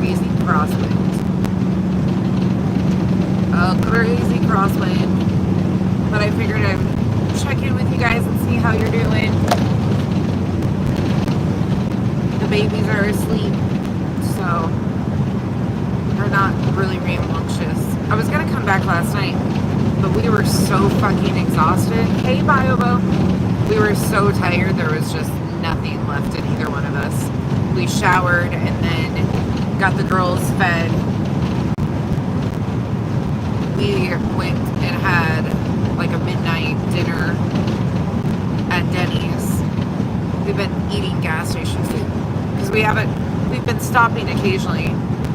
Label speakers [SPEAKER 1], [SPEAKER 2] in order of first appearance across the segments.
[SPEAKER 1] crazy crosswind. A crazy crosswind. But I figured I'd check in with you guys and see how you're doing. The babies are asleep, so they're not really rambunctious. I was gonna come back last night, but we were so fucking exhausted. Hey, Biobo. We were so tired, there was just nothing left in either one of us. We showered and then got the girls fed. We went and had like a midnight dinner at Denny's. We've been eating gas station food because we've been stopping occasionally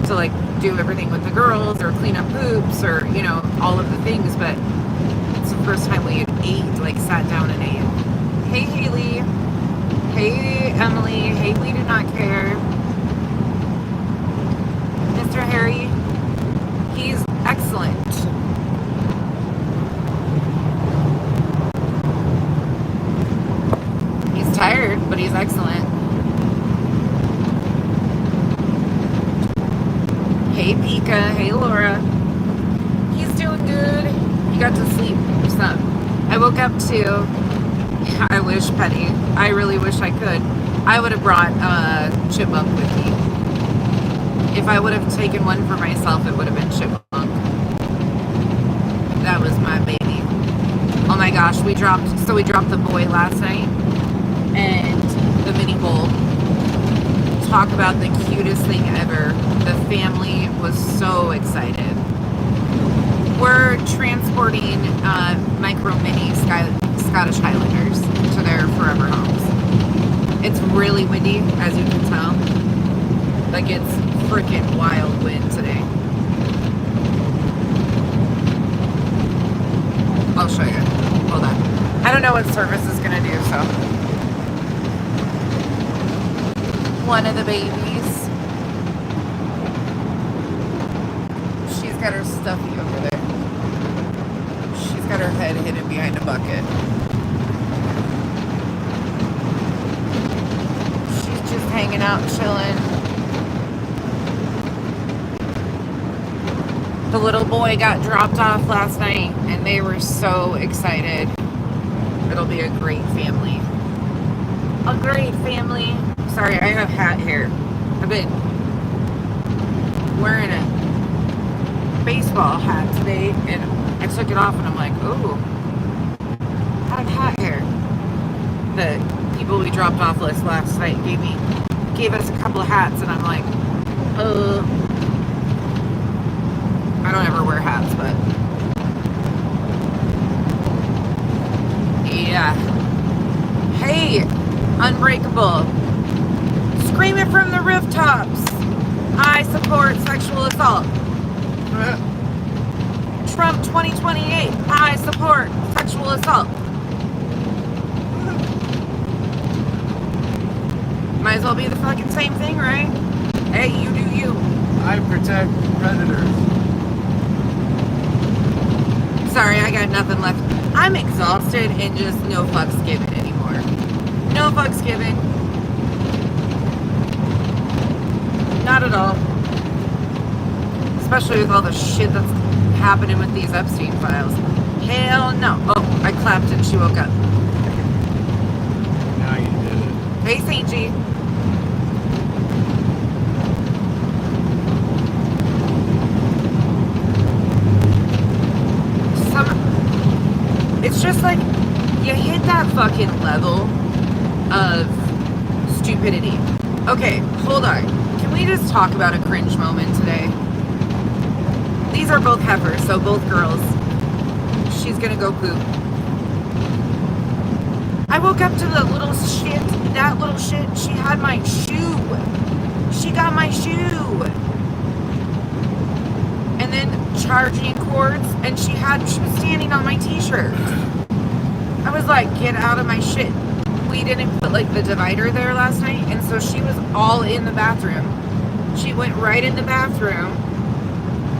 [SPEAKER 1] to like do everything with the girls or clean up poops or, you know, all of the things, but it's the first time we ate, like sat down and ate. Hey, Haley. Hey, Emily. Haley did not care. Mr. Harry, he's excellent. He's tired, but he's excellent. Hey, Pika. Hey, Laura. He's doing good. He got to sleep some. I woke up too. I wish, Petty. I really wish I could. I would have brought Chipmunk with me. If I would have taken one for myself, it would have been Chipmunk. That was my baby. Oh my gosh, we dropped the boy last night and the mini bull. Talk about the cutest thing ever. The family was so excited. We're transporting MicroMini Scottish Highlanders to their forever homes. It's really windy, as you can tell. Like, it's freaking wild wind today. I'll show you. Hold on. I don't know what service is gonna do, so. One of the babies. She's got her stuffy over there. She's got her head hidden behind a bucket. She's just hanging out, chilling. The little boy got dropped off last night, and they were so excited. It'll be a great family. A great family. Sorry, I have hat hair. I've been wearing a baseball hat today, and I took it off, and I'm like, ooh, I have hat hair. The people we dropped off last night gave us a couple of hats, and I'm like, I don't ever wear hats, but yeah. Hey, Unbreakable. Scream it from the rooftops. I support sexual assault. Trump 2028. I support sexual assault. Might as well be the fucking same thing, right? Hey, you do you.
[SPEAKER 2] I protect predators.
[SPEAKER 1] Sorry, I got nothing left. I'm exhausted and just no fucks given anymore. No fucks given. Not at all. Especially with all the shit that's happening with these Epstein files. Hell no. Oh, I clapped and she woke up.
[SPEAKER 2] Now you did it.
[SPEAKER 1] Hey, St. G. It's just like you hit that fucking level of stupidity. Okay, hold on. Can we just talk about a cringe moment today? These are both heifers, so both girls. She's gonna go poop. I woke up to the little shit, that little shit. She had my shoe. She got my shoe. And then charging cords, and she was standing on my t-shirt. I was like, get out of my shit. We didn't put like the divider there last night, and so she was all in the bathroom. She went right in the bathroom,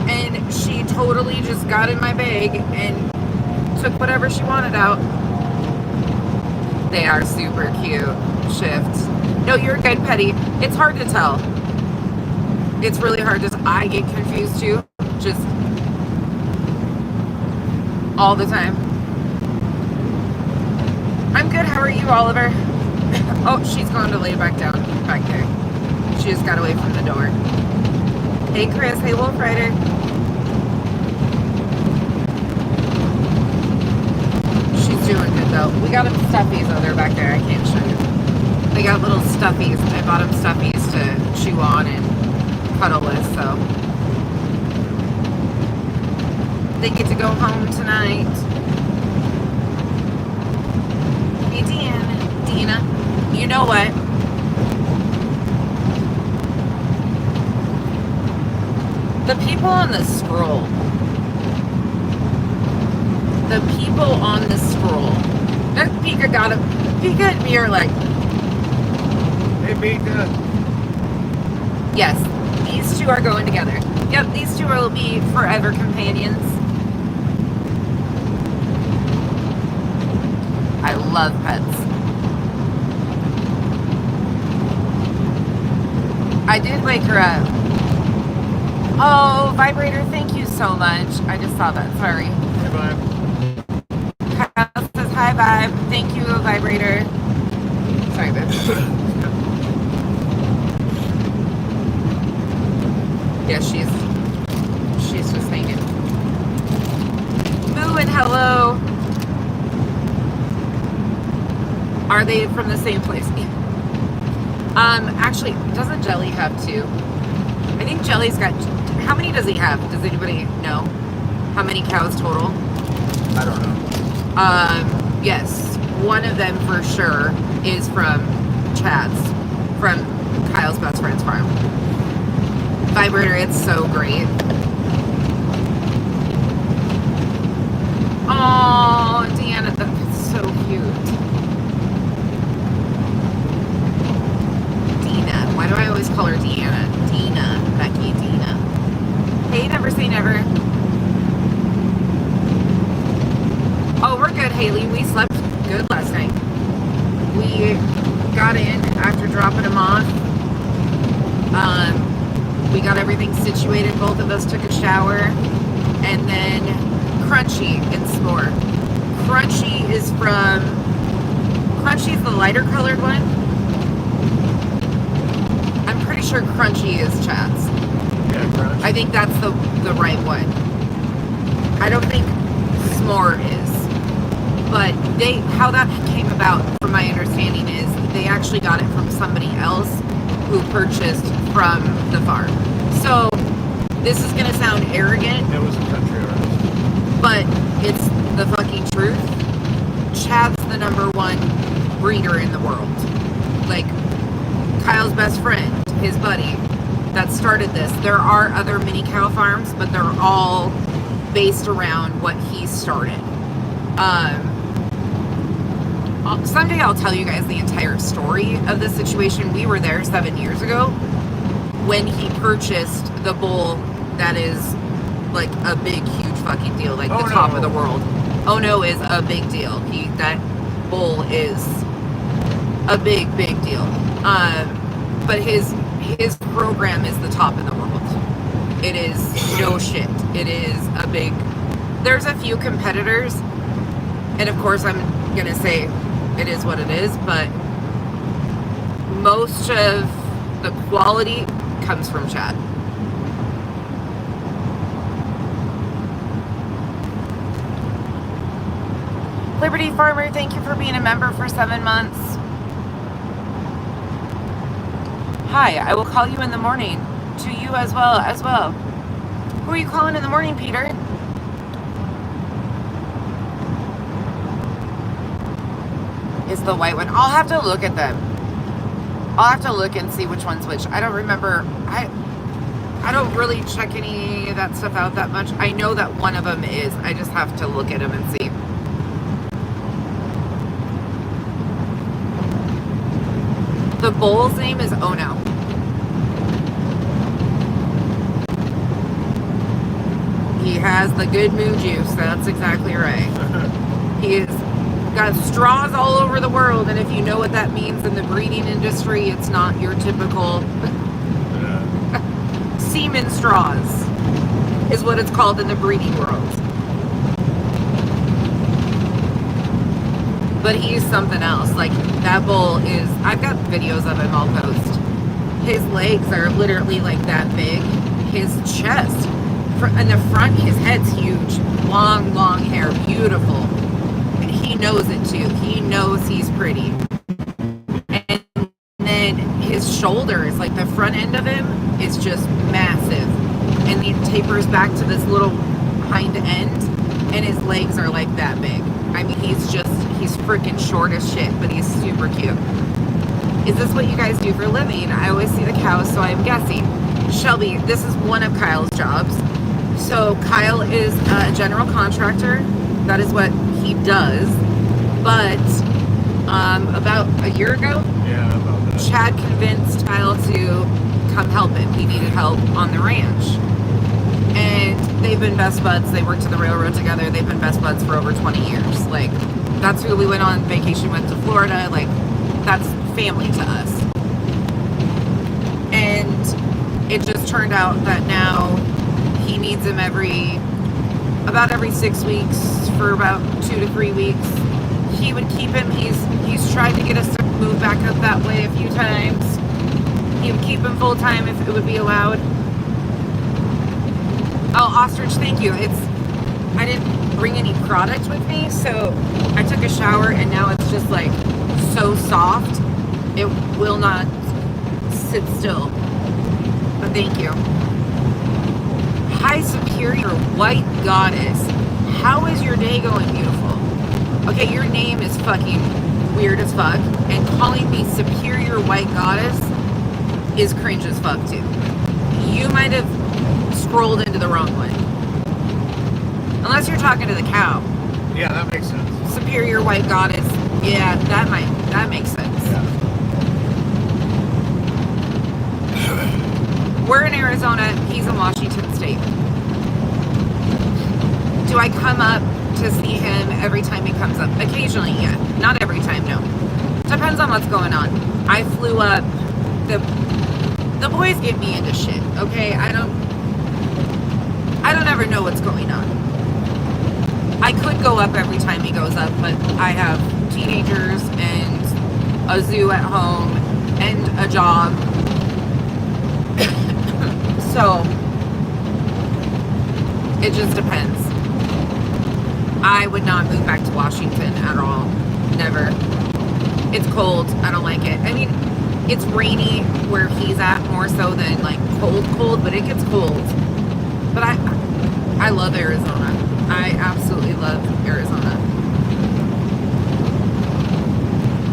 [SPEAKER 1] and she totally just got in my bag and took whatever she wanted out. They are super cute. Shift. No, you're good, Petty. It's hard to tell. It's really hard. Just I get confused too. Just all the time. I'm good. How are you, Oliver? Oh, she's going to lay back down back there. She just got away from the door. Hey, Chris. Hey, Wolf Rider. She's doing good, though. We got them stuffies. Oh, they're back there. I can't show you. They got little stuffies. I bought them stuffies to chew on and cuddle with, so. They get to go home tonight. Hey, Dina. You know what? The people on the scroll. The people on the scroll. Pika got him. Pika and me are like,
[SPEAKER 2] Hey, Mika.
[SPEAKER 1] yes, these two are going together. Yep, these two will be forever companions. I love pets. I did wake her up. Oh, Vibrator, thank you so much. I just saw that, sorry.
[SPEAKER 2] Hey, Vibe.
[SPEAKER 1] Kyle says, hi, Vibe. Thank you, Vibrator. Sorry, babe. Yeah, she's just hanging. Moo and hello. Are they from the same place? Actually, doesn't Jelly have two? I think Jelly's got... How many does he have? Does anybody know? How many cows total?
[SPEAKER 2] I don't know.
[SPEAKER 1] Yes. One of them for sure is from Chad's. From Kyle's best friend's farm. Vibrator, it's so great. Oh, Deanna, that's so cute. Dina. Why do I always call her Deanna? Dina. Becky, Dina. Hey, never say never. Oh, we're good, Haley. We slept good last night. We got in after dropping him off. We got everything situated. Both of us took a shower. And then Crunchy and S'more. Crunchy's the lighter colored one. I'm pretty sure Crunchy is Chad's.
[SPEAKER 2] Yeah, Crunch.
[SPEAKER 1] I think that's the right one. I don't think S'more is. But how that came about, from my understanding, is they actually got it from somebody else who purchased from the farm. So, this is going to sound arrogant.
[SPEAKER 2] It was a country artist.
[SPEAKER 1] But it's the fucking truth. Chad's the #1 breeder in the world. Like, Kyle's best friend, his buddy, that started this. There are other mini cow farms, but they're all based around what he started. Someday I'll tell you guys the entire story of the situation. We were there 7 years ago when he purchased the bull that is like a big, huge fucking deal, like the top of the world. Oh no is a big deal. That bull is a big, big deal. But his program is the top in the world. It is no shit. It is a big. There's a few competitors, and of course I'm gonna say it is what it is, but most of the quality comes from Chad. Liberty Farmer, thank you for being a member for 7 months. Hi, I will call you in the morning. To you as well. Who are you calling in the morning, Peter? Is the white one? I'll have to look at them. I'll have to look and see which one's which. I don't remember. I don't really check any of that stuff out that much. I know that one of them is. I just have to look at them and see. The bull's name is Ono. He has the good moo juice. That's exactly right. He's got straws all over the world, and if you know what that means in the breeding industry, it's not your typical semen straws is what it's called in the breeding world. But he's something else. Like, that bull is, I've got videos of him I'll post. His legs are literally like that big. His chest, in the front, his head's huge. Long, long hair, beautiful. And he knows it too. He knows he's pretty. And then his shoulders, like the front end of him, is just massive. And he tapers back to this little hind end. And his legs are like that big. I mean, he's freaking short as shit, but he's super cute. Is this what you guys do for a living? I always see the cows, so I'm guessing. Shelby, this is one of Kyle's jobs. So Kyle is a general contractor. That is what he does. But about a year ago,
[SPEAKER 2] about that.
[SPEAKER 1] Chad convinced Kyle to come help him. He needed help on the ranch. And they've been best buds. They worked at the railroad together. They've been best buds for over 20 years. Like, that's who we went on vacation with to Florida. Like, that's family to us. And it just turned out that now he needs him about every 6 weeks for about 2 to 3 weeks. He would keep him. He's tried to get us to move back up that way a few times. He would keep him full time if it would be allowed. Oh, ostrich, thank you. I didn't bring any product with me, so I took a shower and now it's just like so soft. It will not sit still. But thank you. High Superior White Goddess. How is your day going, beautiful? Okay, your name is fucking weird as fuck, and calling me Superior White Goddess is cringe as fuck too. You might have scrolled into the wrong one. Unless you're talking to the cow.
[SPEAKER 2] Yeah, that makes sense.
[SPEAKER 1] Superior White Goddess. Yeah, that makes sense.
[SPEAKER 2] Yeah.
[SPEAKER 1] We're in Arizona. He's in Washington State. Do I come up to see him every time he comes up? Occasionally, yeah. Not every time, no. Depends on what's going on. I flew up. The boys get me into shit, okay? I don't ever know what's going on. I could go up every time he goes up, but I have teenagers and a zoo at home and a job. So, it just depends. I would not move back to Washington at all. Never. It's cold. I don't like it. I mean, it's rainy where he's at more so than like cold, but it gets cold. But I love Arizona. I absolutely love Arizona.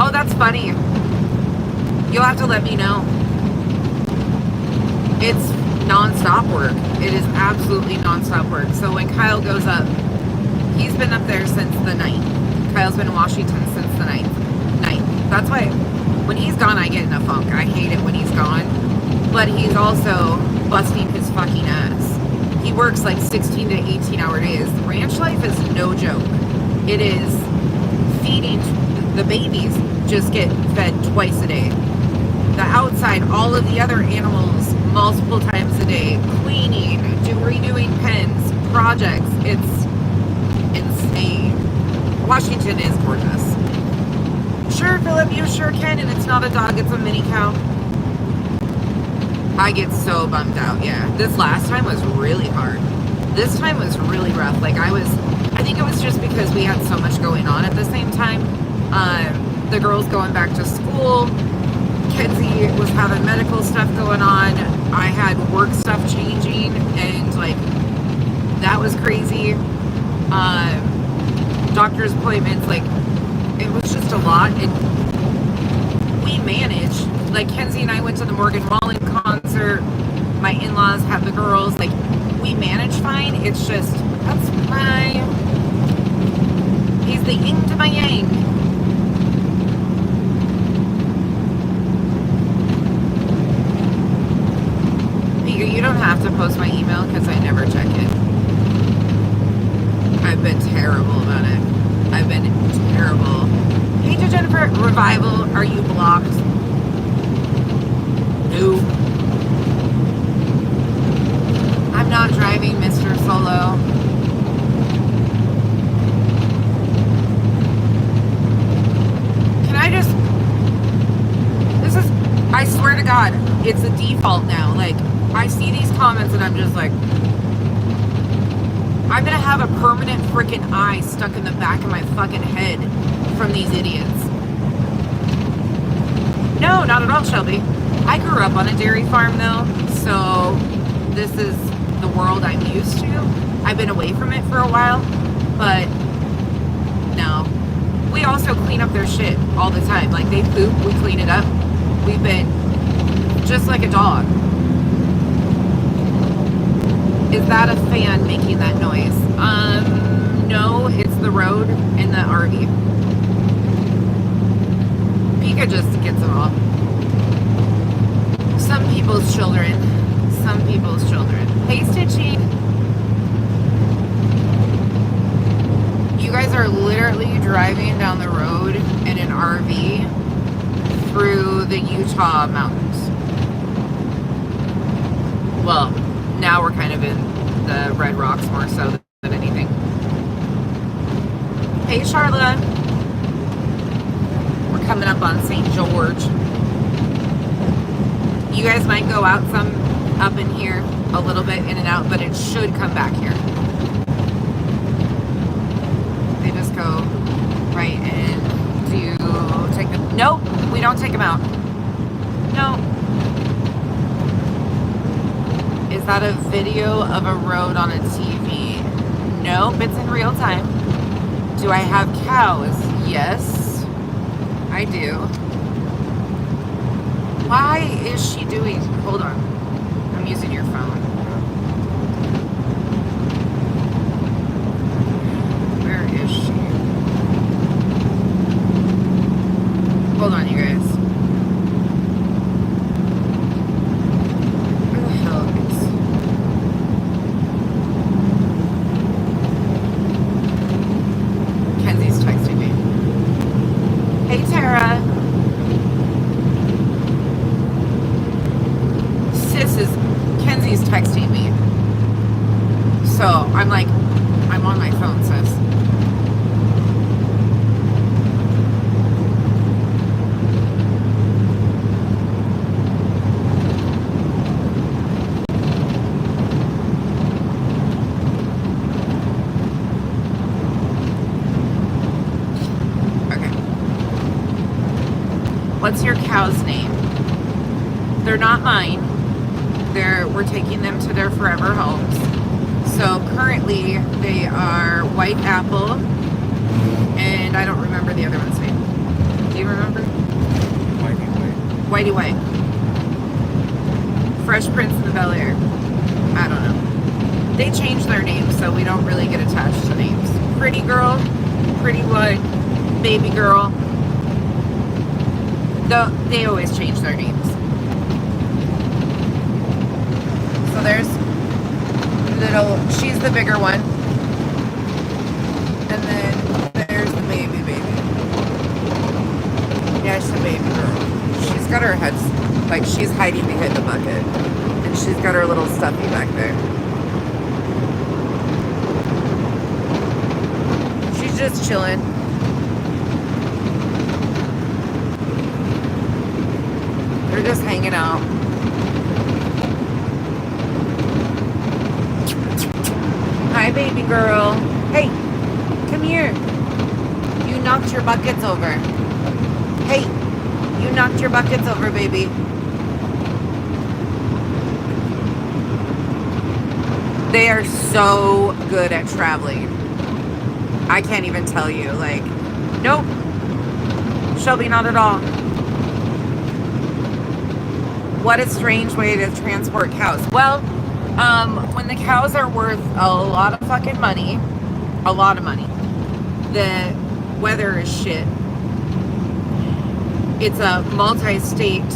[SPEAKER 1] Oh, that's funny. You'll have to let me know. It's non-stop work. It is absolutely non-stop work. So when Kyle goes up, he's been up there since the 9th. Kyle's been in Washington since the 9th. That's why when he's gone, I get in a funk. I hate it when he's gone. But he's also busting his fucking ass. He works like 16 to 18 hour days. Ranch life is no joke. It is feeding. The babies just get fed twice a day. The outside, all of the other animals, multiple times a day. Cleaning, redoing pens, projects. It's insane. Washington is gorgeous. Sure, Philip, you sure can, and it's not a dog, it's a mini cow. I get so bummed out, yeah. This last time was really hard. This time was really rough. Like, I think it was just because we had so much going on at the same time. The girls going back to school. Kenzie was having medical stuff going on. I had work stuff changing, and, like, that was crazy. Doctor's appointments, like, it was just a lot, and we managed. Like, Kenzie and I went to the Morgan Wallen concert. My in-laws have the girls. Like, we managed fine. It's just, he's the yin to my yang. You don't have to post my email because I never check it. I've been terrible about it. I've been terrible. Hey, Jennifer, Revival, are you blocked? No. not driving, Mr. Solo. Can I just... I swear to God, it's a default now. Like, I see these comments and I'm just like... I'm gonna have a permanent freaking eye stuck in the back of my fucking head from these idiots. No, not at all, Shelby. I grew up on a dairy farm though, so this is the world I'm used to. I've been away from it for a while, but no. We also clean up their shit all the time. Like, they poop, we clean it up. We've been just like a dog. Is that a fan making that noise? No, it's the road and the RV. Pika just gets them all. Some people's children. Some people's children. Hey, Stitchy. You guys are literally driving down the road in an RV through the Utah mountains. Well, now we're kind of in the Red Rocks more so than anything. Hey, Charlotte. We're coming up on St. George. You guys might go out some up in here a little bit in and out, but it should come back here. They just go right in. Do you take them? Nope, we don't take them out. No. Is that a video of a road on a TV? Nope, it's in real time. Do I have cows? Yes, I do. Why is she doing... Hold on. I'm using your phone. Where is she? Hold on, you guys. Where the hell is... Kenzie's texting me. Hey, Tara. Kenzie's texting me. So I'm like, I'm on my phone, sis. Okay. What's your cow's name? They're not mine. We're taking them to their forever homes. So currently they are White Apple, and I don't remember the other one's name. Do you remember?
[SPEAKER 2] Whitey White.
[SPEAKER 1] Whitey White. Fresh Prince of the Bel-Air. I don't know. They change their names, so we don't really get attached to names. Pretty Girl, Pretty White, Baby Girl. They always change their names. So there's little, she's the bigger one. And then there's the baby. Yeah, she's a baby girl. She's got her head, like she's hiding behind the bucket. And she's got her little stuffy back there. She's just chilling. They're just hanging out. Hi, baby girl. Hey, come here. You knocked your buckets over. Hey, you knocked your buckets over, baby. They are so good at traveling. I can't even tell you. Like, nope. Shelby, not at all. What a strange way to transport cows. Well, when the cows are worth a lot of fucking money, the weather is shit. It's a multi-state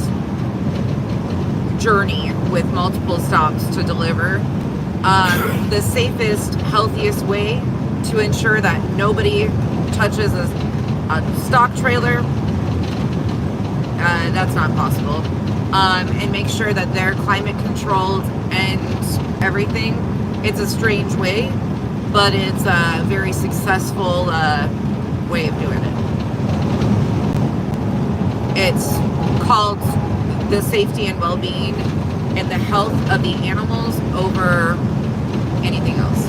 [SPEAKER 1] journey with multiple stops to deliver. The safest, healthiest way to ensure that nobody touches a stock trailer, that's not possible. And make sure that they're climate controlled and everything It's a strange way, but it's a very successful way of doing it. It's called the safety and well-being and the health of the animals over anything else.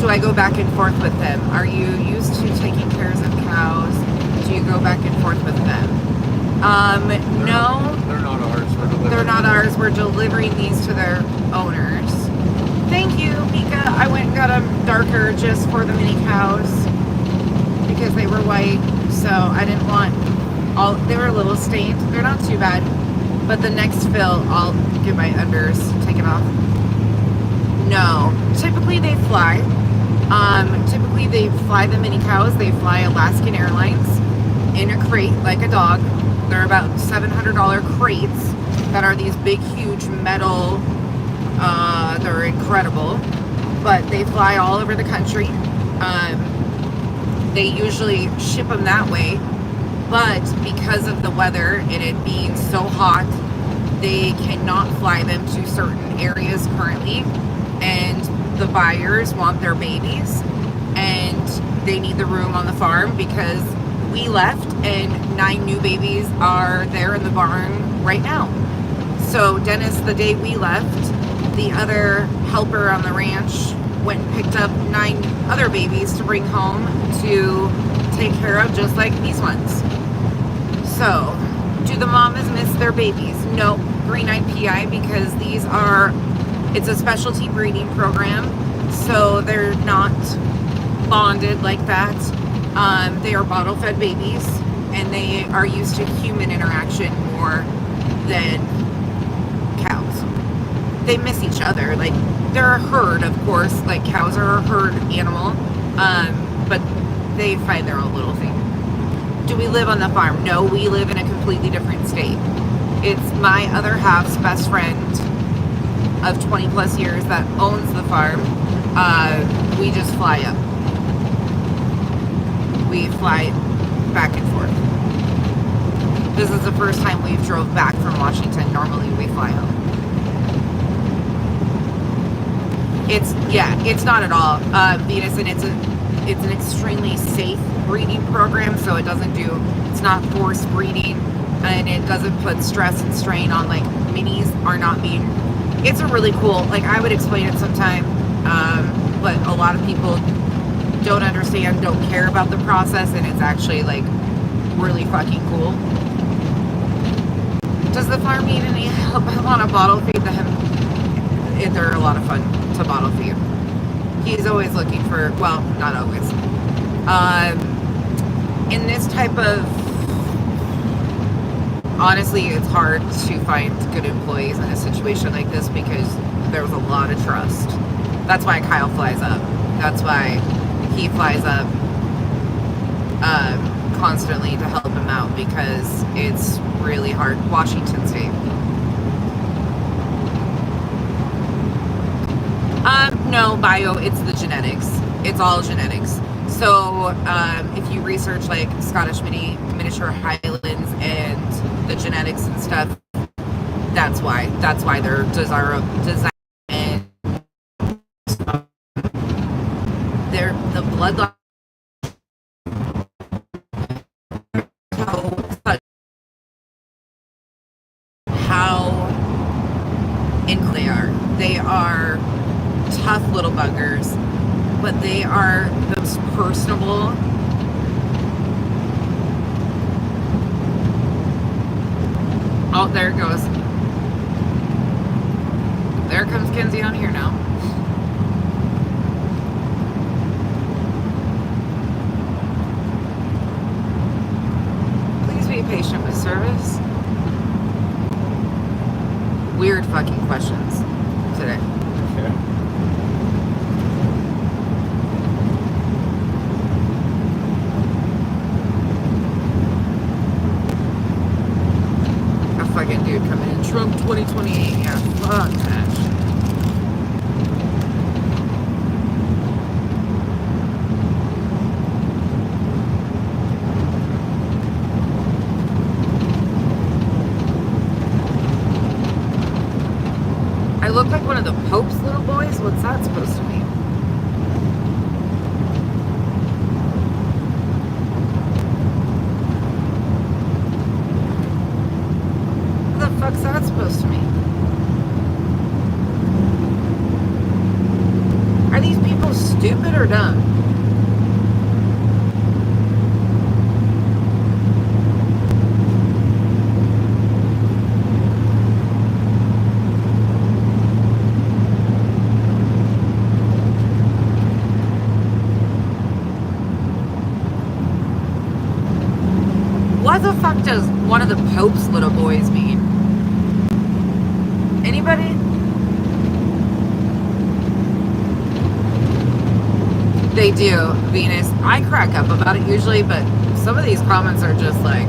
[SPEAKER 1] Do I go back and forth with them? Are you used to taking care of cows? Do you go back and forth with them? No.
[SPEAKER 2] They're not ours.
[SPEAKER 1] They're not ours. We're delivering these to their owners. Thank you, Mika. I went and got them darker just for the mini cows because they were white. So I didn't want all, they were a little stained. They're not too bad. But the next fill, I'll get my unders taken off. No. Typically they fly. Typically they fly the mini cows. They fly Alaskan Airlines in a crate like a dog. They're about $700 crates that are these big, huge metal. They're incredible, but they fly all over the country. They usually ship them that way, but because of the weather and it being so hot, they cannot fly them to certain areas currently, and the buyers want their babies, and they need the room on the farm because we left and 9 new babies are there in the barn right now. So Dennis, the day we left, the other helper on the ranch went and picked up 9 other babies to bring home to take care of, just like these ones. So, do the mamas miss their babies? No, green-eyed PI, because these are, it's a specialty breeding program, so they're not bonded like that. They are bottle-fed babies, and they are used to human interaction more than cows. They miss each other. Like, they're a herd, of course. Like, cows are a herd animal, but they find their own little thing. Do we live on the farm? No, we live in a completely different state. It's my other half's best friend of 20 plus years that owns the farm. We just fly up. We fly back and forth. This is the first time we've drove back from Washington. Normally we fly home. It's not at all, Venus, and it's an extremely safe breeding program, so it's not forced breeding, and it doesn't put stress and strain on, like, minis are not being, it's a really cool, like, I would explain it sometime, but a lot of people don't understand, don't care about the process, and it's actually, like, really fucking cool. Does the farm need any help? I want to bottle feed them. They're a lot of fun to bottle feed. He's always looking for, well, not always. In this type of, honestly, it's hard to find good employees in a situation like this because there's a lot of trust. That's why Kyle flies up. That's why he flies up constantly to help him out, because it's really hard. Washington State. No, bio, it's the genetics. It's all genetics. So, if you research, like, Scottish miniature Highlands and the genetics and stuff, that's why they're design and they're the bloodline. How they are tough little buggers, but they are the most personable. Oh, there it goes. There comes Kenzie on here now. Please be patient with service. Weird fucking questions today.
[SPEAKER 2] Yeah.
[SPEAKER 1] A fucking dude coming in. Trump 2028. Yeah, fuck that. look like one of the Pope's little boys? What's that supposed to mean? What the fuck's that supposed to mean? Are these people stupid or dumb? What the fuck does one of the Pope's little boys mean? Anybody? They do, Venus. I crack up about it usually, but some of these comments are just like,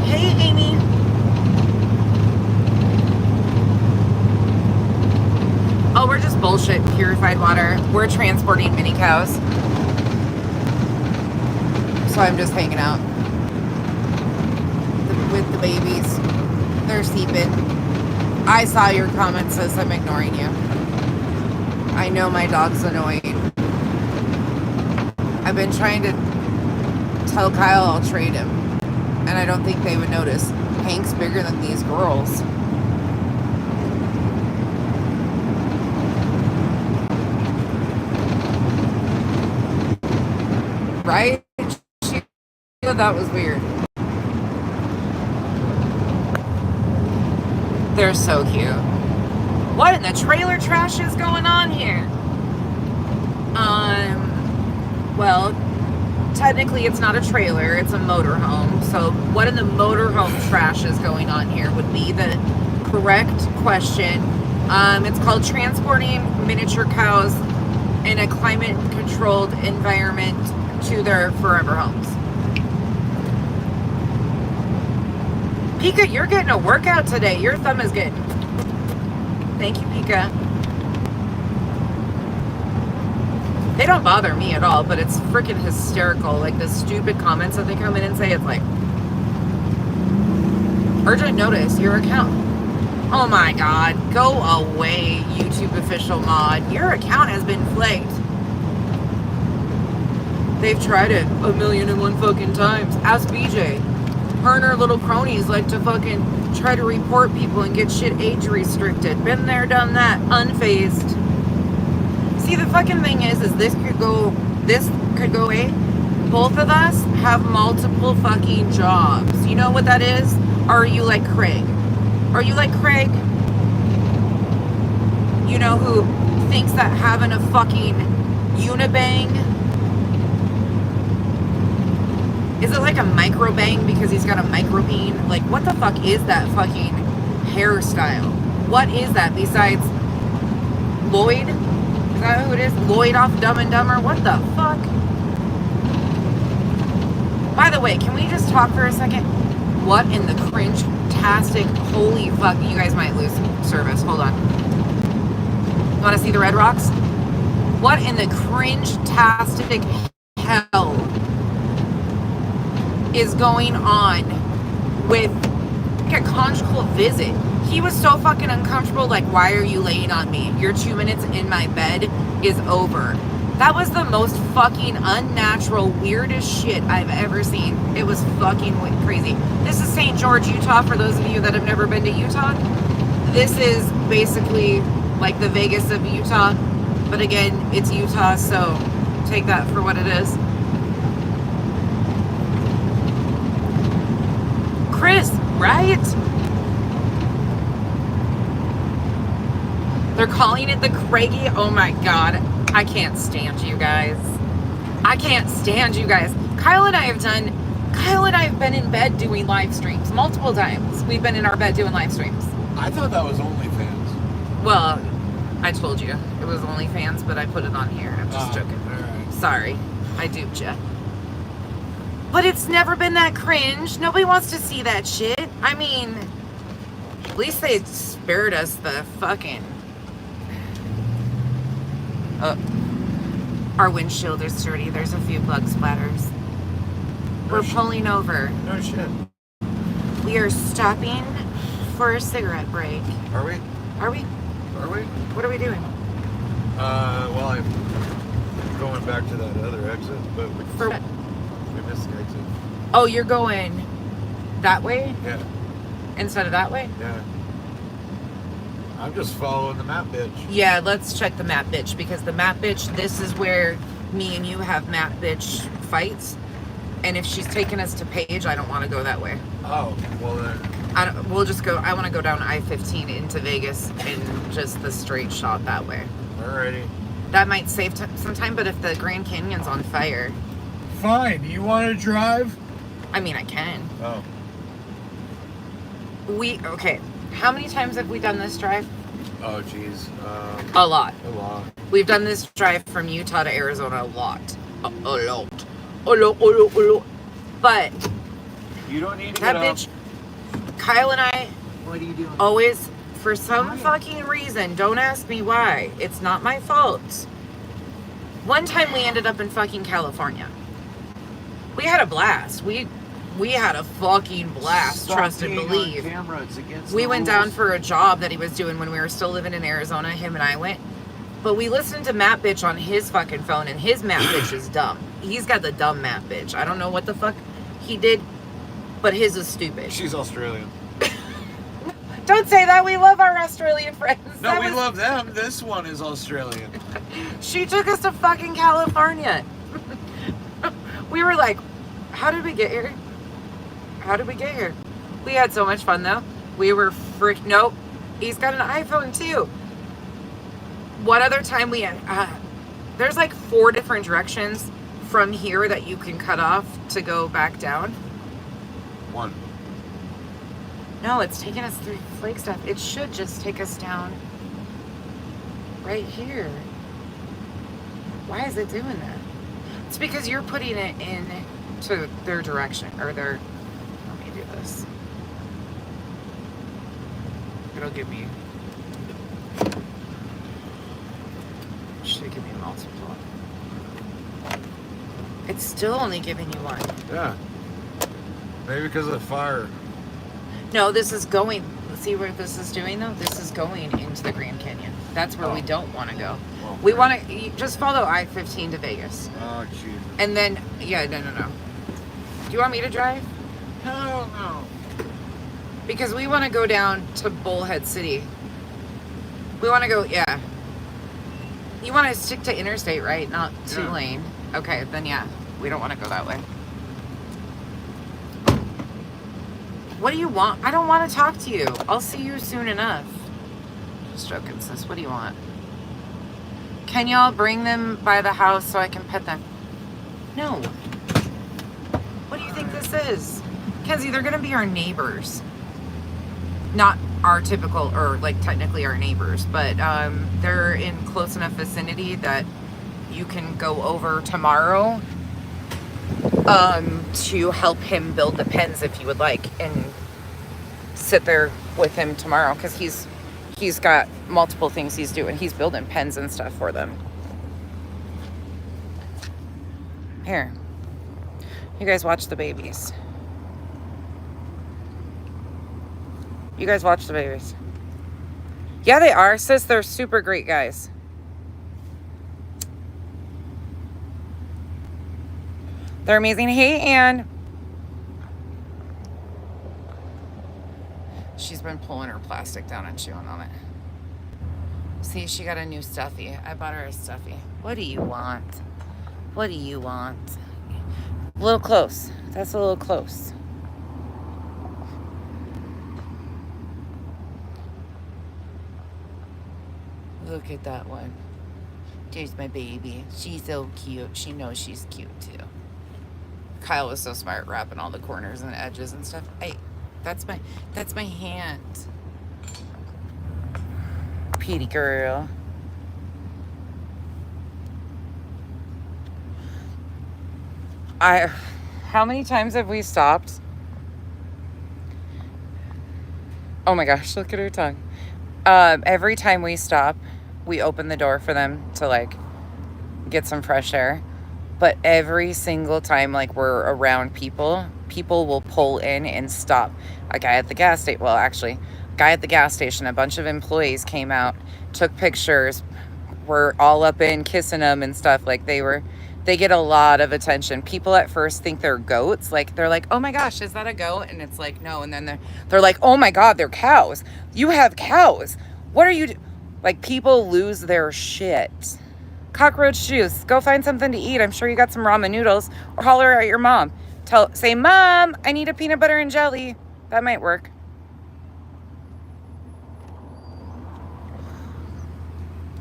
[SPEAKER 1] hey, Amy. Oh, we're just bullshit purified water. We're transporting mini cows. So I'm just hanging out with the babies. They're sleeping. I saw your comment, sis. I'm ignoring you. I know my dog's annoying. I've been trying to tell Kyle I'll trade him, and I don't think they would notice. Hank's bigger than these girls. Right? That was weird. They're so cute. What in the trailer trash is going on here? Well, technically it's not a trailer, it's a motorhome. So what in the motorhome trash is going on here would be the correct question. It's called transporting miniature cows in a climate-controlled environment to their forever homes. Pika, you're getting a workout today. Your thumb is good. Thank you, Pika. They don't bother me at all, but it's freaking hysterical. Like the stupid comments that they come in and say, it's like, urgent notice, your account. Oh my God, go away, YouTube official mod. Your account has been flagged. They've tried it 1,000,001 fucking times. Ask BJ. Her and her little cronies like to fucking try to report people and get shit age restricted. Been there, done that, unfazed. See, the fucking thing is this could go away. Both of us have multiple fucking jobs. You know what that is? Or are you like Craig? Are you like Craig? You know, who thinks that having a fucking unibang, is it like a micro bang because he's got a micro bean? Like, what the fuck is that fucking hairstyle? What is that besides Lloyd? Is that who it is? Lloyd off Dumb and Dumber? What the fuck? By the way, can we just talk for a second? What in the cringe-tastic, holy fuck, you guys might lose service. Hold on. You want to see the red rocks? What in the cringe-tastic hell is going on with like a conjugal visit? He was so fucking uncomfortable, like, why are you laying on me? Your 2 minutes in my bed is over. That was the most fucking unnatural, weirdest shit I've ever seen. It was fucking crazy. This is St. George, Utah, for those of you that have never been to Utah. This is basically like the Vegas of Utah, but again, it's Utah, so take that for what it is. Chris, right? They're calling it the Craigie. Oh my God. I can't stand you guys. I can't stand you guys. Kyle and I have been in bed doing live streams multiple times. We've been in our bed doing live streams.
[SPEAKER 2] I thought that was OnlyFans.
[SPEAKER 1] Well, I told you it was OnlyFans, but I put it on here. I'm just joking.
[SPEAKER 2] All right.
[SPEAKER 1] Sorry. I duped you. But it's never been that cringe. Nobody wants to see that shit. I mean, at least they spared us the fucking... our windshield is dirty. There's a few bug splatters. We're pulling over.
[SPEAKER 2] No shit.
[SPEAKER 1] We are stopping for a cigarette break.
[SPEAKER 2] Are we?
[SPEAKER 1] Are we?
[SPEAKER 2] Are we?
[SPEAKER 1] What are we doing?
[SPEAKER 2] Well, I'm going back to that other exit, but
[SPEAKER 1] For what?
[SPEAKER 2] we missed the exit.
[SPEAKER 1] Oh, you're going that way
[SPEAKER 2] Yeah,
[SPEAKER 1] instead of that way?
[SPEAKER 2] yeah. I'm just following the map, bitch.
[SPEAKER 1] Yeah, let's check the map, bitch, because the map, bitch, this is where me and you have map, bitch fights. And if she's taking us to Page, I don't want to go that way.
[SPEAKER 2] Oh, well then.
[SPEAKER 1] We'll just go. I want to go down I-15 into Vegas and just the straight shot that way.
[SPEAKER 2] Alrighty.
[SPEAKER 1] That might save some time, but if the Grand Canyon's on fire,
[SPEAKER 2] Fine. You want to drive?
[SPEAKER 1] I mean, I can.
[SPEAKER 2] Oh.
[SPEAKER 1] Okay. How many times have we done this drive?
[SPEAKER 2] Oh, geez.
[SPEAKER 1] A lot.
[SPEAKER 2] A lot.
[SPEAKER 1] We've done this drive from Utah to Arizona a lot. A lot. But
[SPEAKER 2] You don't need to
[SPEAKER 1] that
[SPEAKER 2] get
[SPEAKER 1] bitch, Kyle and I
[SPEAKER 2] What are you doing?
[SPEAKER 1] always, for some fucking reason, don't ask me why, it's not my fault. One time we ended up in fucking California. We had a blast. We had a fucking blast,
[SPEAKER 2] Stop
[SPEAKER 1] trust and
[SPEAKER 2] being on
[SPEAKER 1] believe.
[SPEAKER 2] camera. It's against
[SPEAKER 1] We
[SPEAKER 2] the
[SPEAKER 1] went
[SPEAKER 2] rules.
[SPEAKER 1] down for a job that he was doing when we were still living in Arizona. Him and I went. But we listened to Map Bitch on his fucking phone, and his Map Bitch is dumb. He's got the dumb Map Bitch. I don't know what the fuck he did, but his is stupid.
[SPEAKER 2] She's Australian.
[SPEAKER 1] Don't say that. We love our Australian friends.
[SPEAKER 2] No,
[SPEAKER 1] That
[SPEAKER 2] we
[SPEAKER 1] was-
[SPEAKER 2] love them. This one is Australian.
[SPEAKER 1] She took us to fucking California. We were like, how did we get here? How did we get here? We had so much fun though. We were nope. He's got an iPhone too. One other time we had, there's like 4 different directions from here that you can cut off to go back down.
[SPEAKER 2] One.
[SPEAKER 1] No, it's taking us through Flagstaff. It should just take us down right here. Why is it doing that? It's because you're putting it in to their direction, or their, let me do this. It'll give me, should give me multiple. It's still only giving you one.
[SPEAKER 2] Yeah. Maybe because of the fire.
[SPEAKER 1] No, this is going, see where this is doing though? This is going into the Grand Canyon. That's where we don't want to go.
[SPEAKER 2] Well,
[SPEAKER 1] We want to just follow I-15 to Vegas.
[SPEAKER 2] Oh, jeez.
[SPEAKER 1] And then, yeah, no. Do you want me to drive?
[SPEAKER 2] Hell no.
[SPEAKER 1] Because we want to go down to Bullhead City. We want to go, yeah. You want to stick to interstate, right? Not 2-lane. Okay, then yeah. We don't want to go that way. What do you want? I don't want to talk to you. I'll see you soon enough. Just joking, sis. What do you want? Can y'all bring them by the house so I can pet them? No. What do you think this is? Kenzie, they're going to be our neighbors. Not our typical, or like technically our neighbors, but they're in close enough vicinity that you can go over tomorrow to help him build the pens if you would like, and sit there with him tomorrow, because he's got multiple things he's doing. He's building pens and stuff for them. Here, you guys watch the babies. You guys watch the babies. Yeah, they are, sis. They're super great guys. They're amazing. Hey, Ann. She's been pulling her plastic down and chewing on it. See, she got a new stuffy. I bought her a stuffy. What do you want? What do you want? A little close. That's a little close. Look at that one. There's my baby. She's so cute. She knows she's cute too. Kyle was so smart wrapping all the corners and edges and stuff. That's my hand. Petey girl. How many times have we stopped? Oh my gosh, look at her tongue. Every time we stop, we open the door for them to like get some fresh air. But every single time like we're around people will pull in and stop. A guy at the gas station, well actually, Guy at the gas station, a bunch of employees came out, took pictures, were all up in kissing them and stuff. Like they get a lot of attention. People at first think they're goats. Like they're like, oh my gosh, is that a goat? And it's like, no. And then they're like, oh my God, they're cows. You have cows. What are you like, people lose their shit. Cockroach juice. Go find something to eat. I'm sure you got some ramen noodles, or holler at your mom. Say, Mom, I need a peanut butter and jelly. That might work.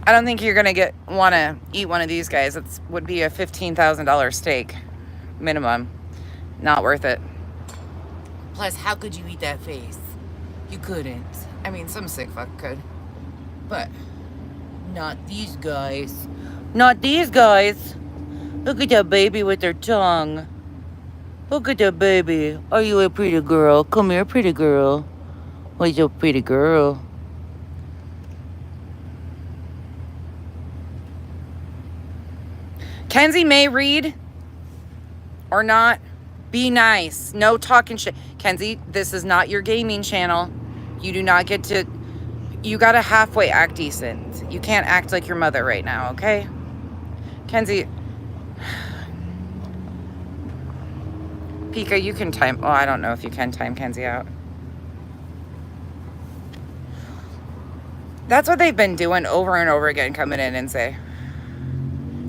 [SPEAKER 1] I don't think you're gonna want to eat one of these guys. It would be a $15,000 steak minimum. Not worth it. Plus, how could you eat that face? You couldn't. I mean, some sick fuck could, but not these guys. Not these guys. Look at that baby with their tongue. Look at that baby. Are you a pretty girl? Come here, pretty girl. Oh, you're a pretty girl. Kenzie may read or not. Be nice. No talking shit. Kenzie, this is not your gaming channel. You do not get to... You gotta halfway act decent. You can't act like your mother right now, okay? Kenzie... Pika, you can time... Oh, I don't know if you can time Kenzie out. That's what they've been doing over and over again, coming in and say...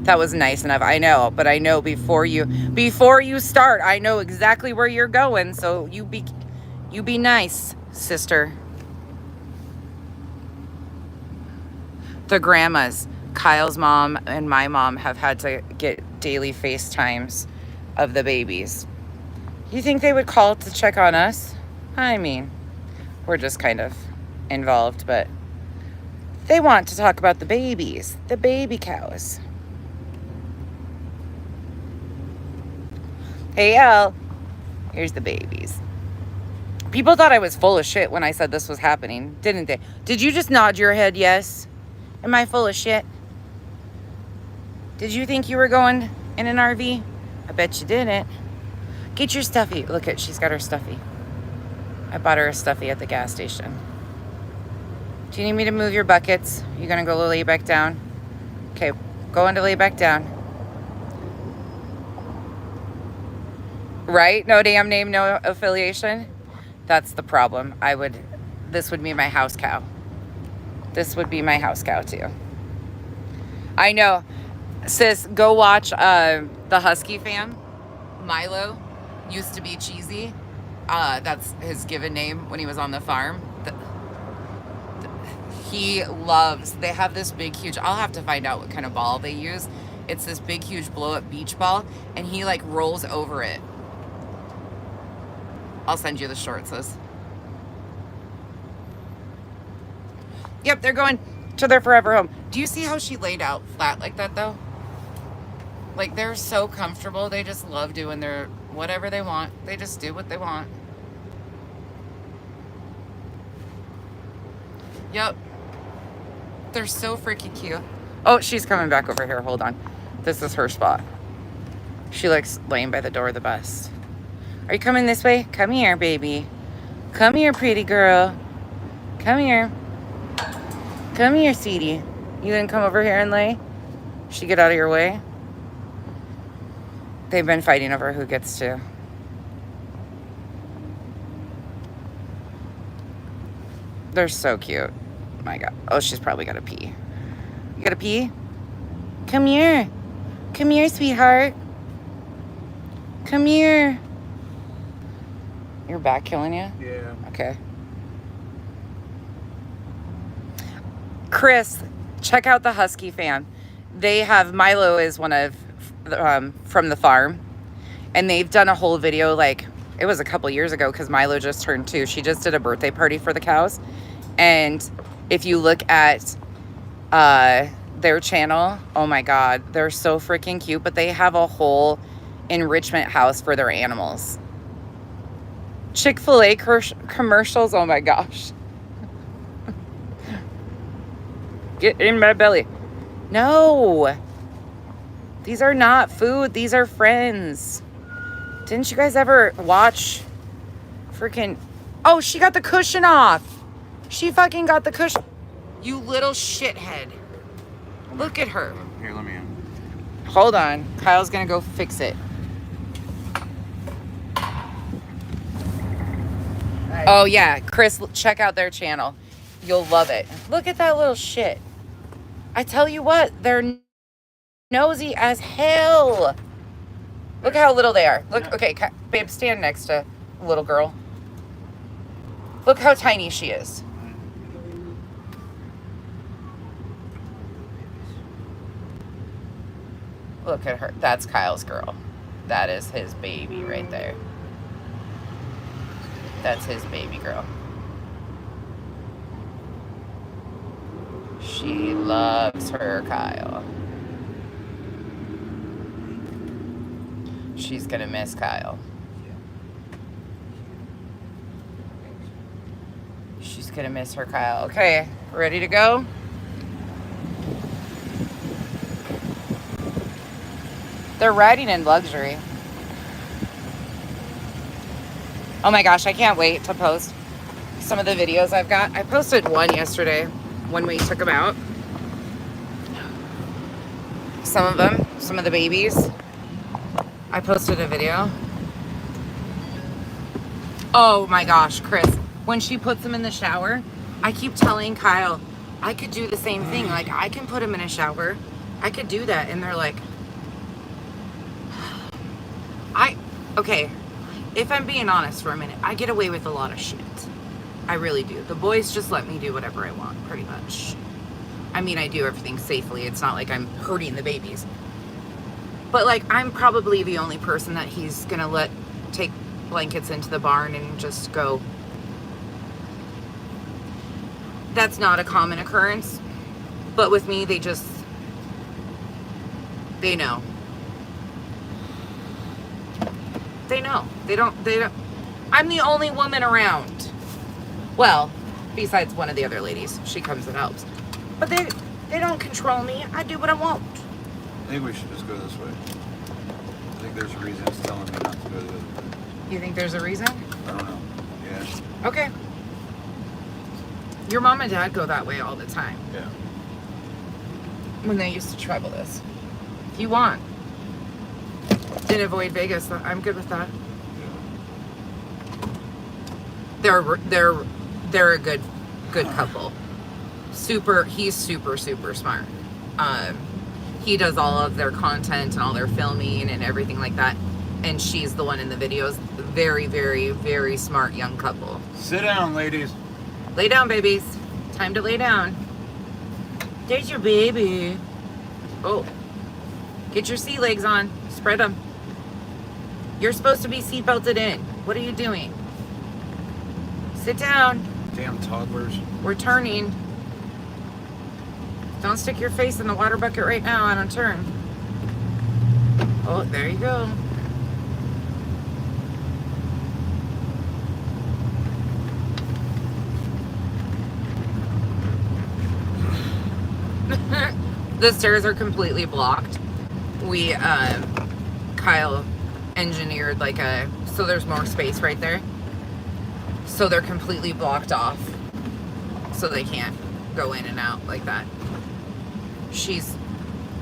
[SPEAKER 1] That was nice enough. I know, but I know before you start, I know exactly where you're going. So you be nice, sister. The grandmas, Kyle's mom and my mom, have had to get daily FaceTimes of the babies. You think they would call to check on us? I mean, we're just kind of involved, but they want to talk about the babies, the baby cows. Hey, Elle. Here's the babies. People thought I was full of shit when I said this was happening, didn't they? Did you just nod your head yes? Am I full of shit? Did you think you were going in an RV? I bet you didn't. Get your stuffy. Look at, she's got her stuffy. I bought her a stuffy at the gas station. Do you need me to move your buckets? You gonna go lay back down? Okay, go on to lay back down. Right? No damn name, no affiliation. That's the problem. This would be my house cow. This would be my house cow too. I know. Sis, go watch the Husky Fam. Milo used to be Cheesy. That's his given name when he was on the farm. They have this big, huge, I'll have to find out what kind of ball they use. It's this big, huge blow-up beach ball, and he like rolls over it. I'll send you the shorts, sis. Yep, they're going to their forever home. Do you see how she laid out flat like that, though? Like, they're so comfortable. They just love doing their whatever they want. They just do what they want. Yep. They're so freaking cute. Oh, she's coming back over here. Hold on. This is her spot. She likes laying by the door of the bus. Are you coming this way? Come here, baby. Come here, pretty girl. Come here. Come here, sweetie. You gonna come over here and lay? She get out of your way? They've been fighting over who gets to. They're so cute. My God. Oh, she's probably got to pee. You got to pee? Come here. Come here, sweetheart. Come here. Your back killing you?
[SPEAKER 2] Yeah.
[SPEAKER 1] Okay. Chris, check out the Husky Fam. They have, Milo is one of, from the farm. And they've done a whole video, like, it was a couple years ago because Milo just turned 2. She just did a birthday party for the cows. And if you look at their channel, oh my God, they're so freaking cute. But they have a whole enrichment house for their animals. Chick-fil-A commercials, oh my gosh. Get in my belly. No. These are not food. These are friends. Didn't you guys ever watch freaking... Oh, she got the cushion off. She fucking got the cushion. You little shithead. Look at her.
[SPEAKER 2] Here, let me in.
[SPEAKER 1] Hold on. Kyle's gonna go fix it. Oh yeah, Chris, check out their channel. You'll love it. Look at that little shit. I tell you what, they're nosy as hell. Look how little they are. Look, okay, babe, stand next to little girl. Look how tiny she is. Look at her. That's Kyle's girl. That is his baby right there. That's his baby girl. She loves her Kyle. She's gonna miss Kyle. She's gonna miss her Kyle. Okay, ready to go? They're riding in luxury. Oh my gosh, I can't wait to post some of the videos I've got. I posted one yesterday when we took them out. Some of them, some of the babies. I posted a video. Oh my gosh, Chris, when she puts them in the shower, I keep telling Kyle, I could do the same thing. Like, I can put them in a shower. I could do that. And they're like, okay, if I'm being honest for a minute, I get away with a lot of shit. I really do. The boys just let me do whatever I want, pretty much. I mean, I do everything safely. It's not like I'm hurting the babies. But, like, I'm probably the only person that he's gonna let take blankets into the barn and just go. That's not a common occurrence. But with me, they know. They know. They don't. I'm the only woman around. Well, besides one of the other ladies. She comes and helps. But they don't control me. I do what I want.
[SPEAKER 2] I think we should just go this way. I think there's a reason it's telling me not to go the other way.
[SPEAKER 1] You think there's a reason?
[SPEAKER 2] I don't know. Yeah.
[SPEAKER 1] Okay. Your mom and dad go that way all the time.
[SPEAKER 2] Yeah.
[SPEAKER 1] When they used to travel this. If you want. Didn't avoid Vegas. I'm good with that.
[SPEAKER 2] Yeah.
[SPEAKER 1] They're a good couple. He's super smart. He does all of their content and all their filming and everything like that. And she's the one in the videos. Very, very, very smart young couple.
[SPEAKER 2] Sit down, ladies.
[SPEAKER 1] Lay down, babies. Time to lay down. There's your baby. Oh. Get your sea legs on. Spread them. You're supposed to be seatbelted in. What are you doing? Sit down.
[SPEAKER 2] Damn toddlers.
[SPEAKER 1] We're turning. Don't stick your face in the water bucket right now on a turn. Oh, there you go. The stairs are completely blocked. Kyle engineered so there's more space right there. So they're completely blocked off. So they can't go in and out like that.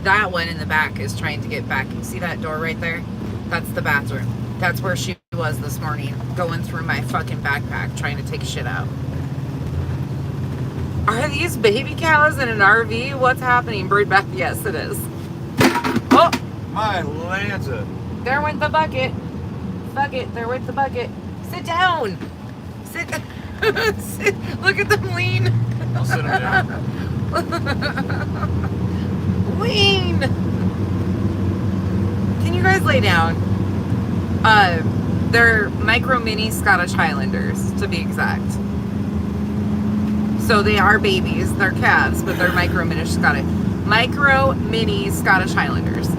[SPEAKER 1] That one in the back is trying to get back. You see that door right there? That's the bathroom. That's where she was this morning, going through my fucking backpack, trying to take shit out. Are these baby cows in an RV? What's happening? Bird bath? Yes, it is. Oh!
[SPEAKER 2] My Lanza.
[SPEAKER 1] There went the bucket. Fuck it. There went the bucket. Sit down. Sit. Look at them lean.
[SPEAKER 2] I'll sit them down.
[SPEAKER 1] Lean. Can you guys lay down? They're MicroMini Scottish Highlanders, to be exact. So they are babies. They're calves, but they're MicroMini Scottish Highlanders.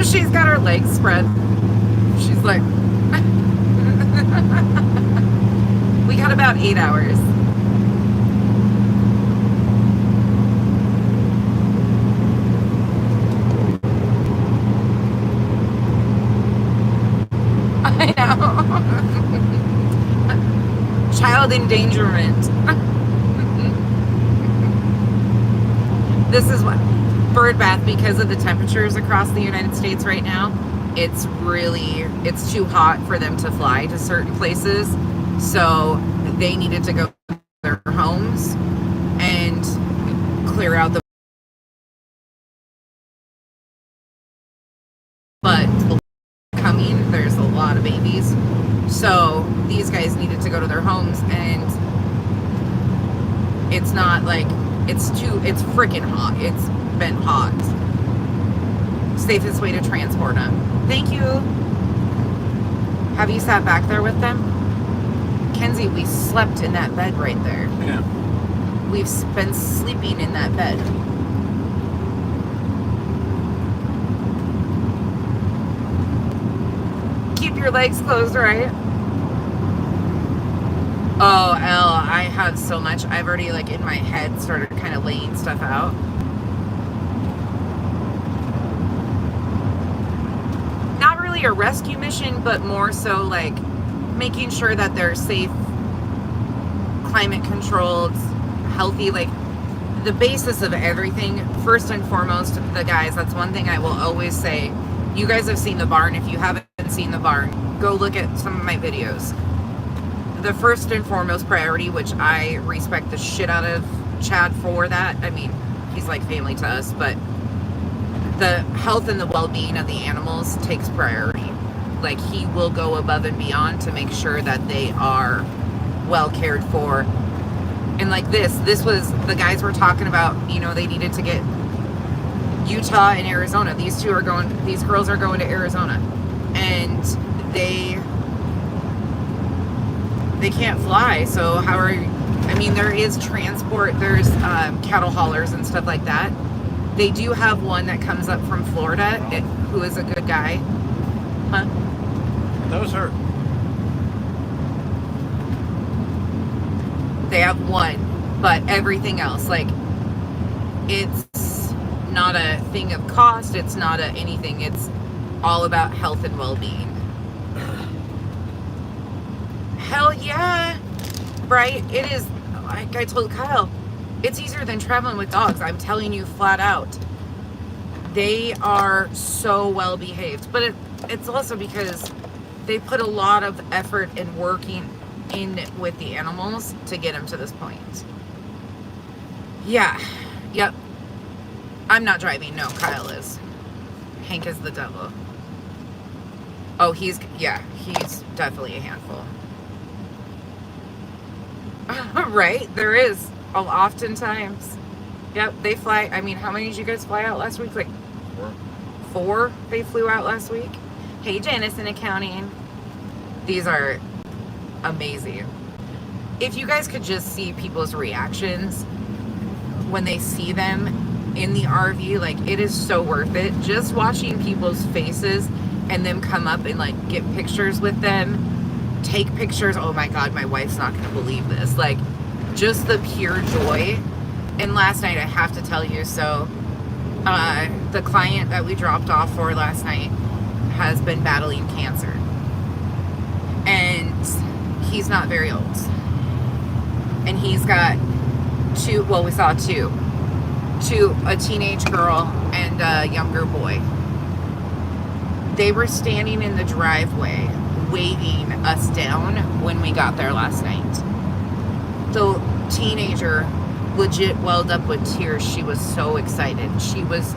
[SPEAKER 1] She's got her legs spread. She's like, we got about 8 hours. I know. child endangerment. This is what bird bath, because of the temperatures across the United States right now, it's too hot for them to fly to certain places, so they needed to go to their homes and clear out the but coming, there's a lot of babies, so these guys needed to go to their homes, and it's not like it's freaking hot. It's been hot. Safest way to transport them. Thank you. Have you sat back there with them? Kenzie, we slept in that bed right there.
[SPEAKER 2] Yeah.
[SPEAKER 1] We've been sleeping in that bed. Keep your legs closed, right? Oh, Elle, I have so much. I've already, like, in my head started kind of laying stuff out. Not really a rescue mission, but more so, like, making sure that they're safe, climate controlled, healthy, like, the basis of everything. First and foremost, the guys, that's one thing I will always say. You guys have seen the barn. If you haven't seen the barn, go look at some of my videos. The first and foremost priority, which I respect the shit out of Chad for that. I mean, he's like family to us, but the health and the well-being of the animals takes priority. Like, he will go above and beyond to make sure that they are well cared for. And like this was, the guys were talking about, you know, they needed to get Utah and Arizona. These girls are going to Arizona, and they can't fly, so how are you? I mean, there is transport, there's cattle haulers and stuff like that. They do have one that comes up from Florida, who is a good guy. Huh?
[SPEAKER 2] That was her.
[SPEAKER 1] They have one, but everything else, like, it's not a thing of cost, it's not anything, it's all about health and well-being. Hell yeah, right? It is, like I told Kyle, it's easier than traveling with dogs. I'm telling you flat out. They are so well behaved, but it's also because they put a lot of effort in working in with the animals to get them to this point. Yeah, yep. I'm not driving, no, Kyle is. Hank is the devil. Oh, he's definitely a handful. Right, there is. Oftentimes. Yep, they fly. I mean, how many did you guys fly out last week? Like 4 they flew out last week. Hey, Janice in accounting. These are amazing. If you guys could just see people's reactions when they see them in the RV, like, it is so worth it. Just watching people's faces and them come up and, like, get pictures with them, take pictures. Oh my God, my wife's not going to believe this. Like, just the pure joy. And last night, I have to tell you, so the client that we dropped off for last night has been battling cancer. And he's not very old. And he's got we saw two, a teenage girl and a younger boy. They were standing in the driveway waving us down when we got there last night. The teenager legit welled up with tears. She was so excited. She was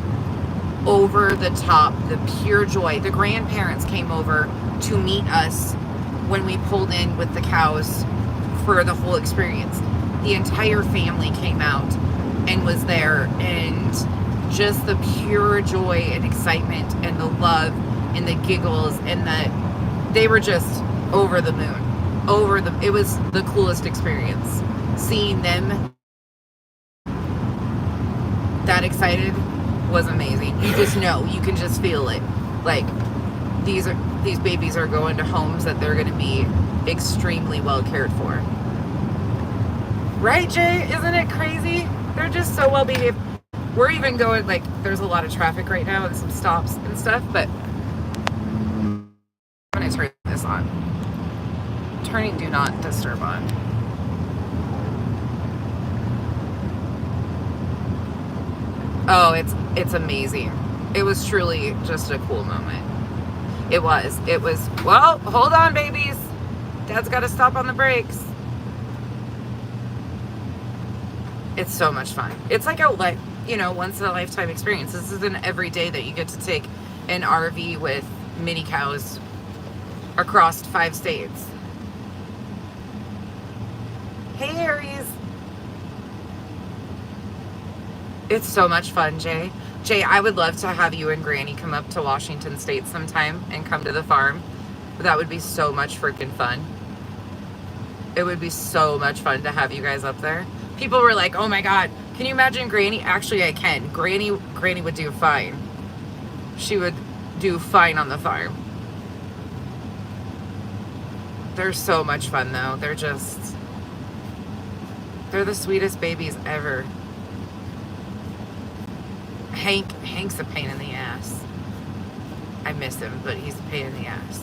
[SPEAKER 1] over the top, the pure joy. The grandparents came over to meet us when we pulled in with the cows for the whole experience. The entire family came out and was there, and just the pure joy and excitement and the love and the giggles and they were just over the moon. It was the coolest experience. Seeing them that excited was amazing. You just know, you can just feel it. Like, these babies are going to homes that they're going to be extremely well cared for. Right, Jay? Isn't it crazy? They're just so well behaved. We're even going, like, there's a lot of traffic right now and some stops and stuff, but I'm going to turn this on. Turning do not disturb on. Oh, it's amazing. It was truly just a cool moment. It was. Well, hold on, babies. Dad's got to stop on the brakes. It's so much fun. It's like a once in a lifetime experience. This is an everyday that you get to take an RV with mini cows across 5 states. Hey, Aries. It's so much fun, Jay. Jay, I would love to have you and Granny come up to Washington State sometime and come to the farm. That would be so much freaking fun. It would be so much fun to have you guys up there. People were like, oh my God, can you imagine Granny? Actually, I can. Granny would do fine. She would do fine on the farm. They're so much fun though. They're the sweetest babies ever. Hank's a pain in the ass. I miss him, but he's a pain in the ass.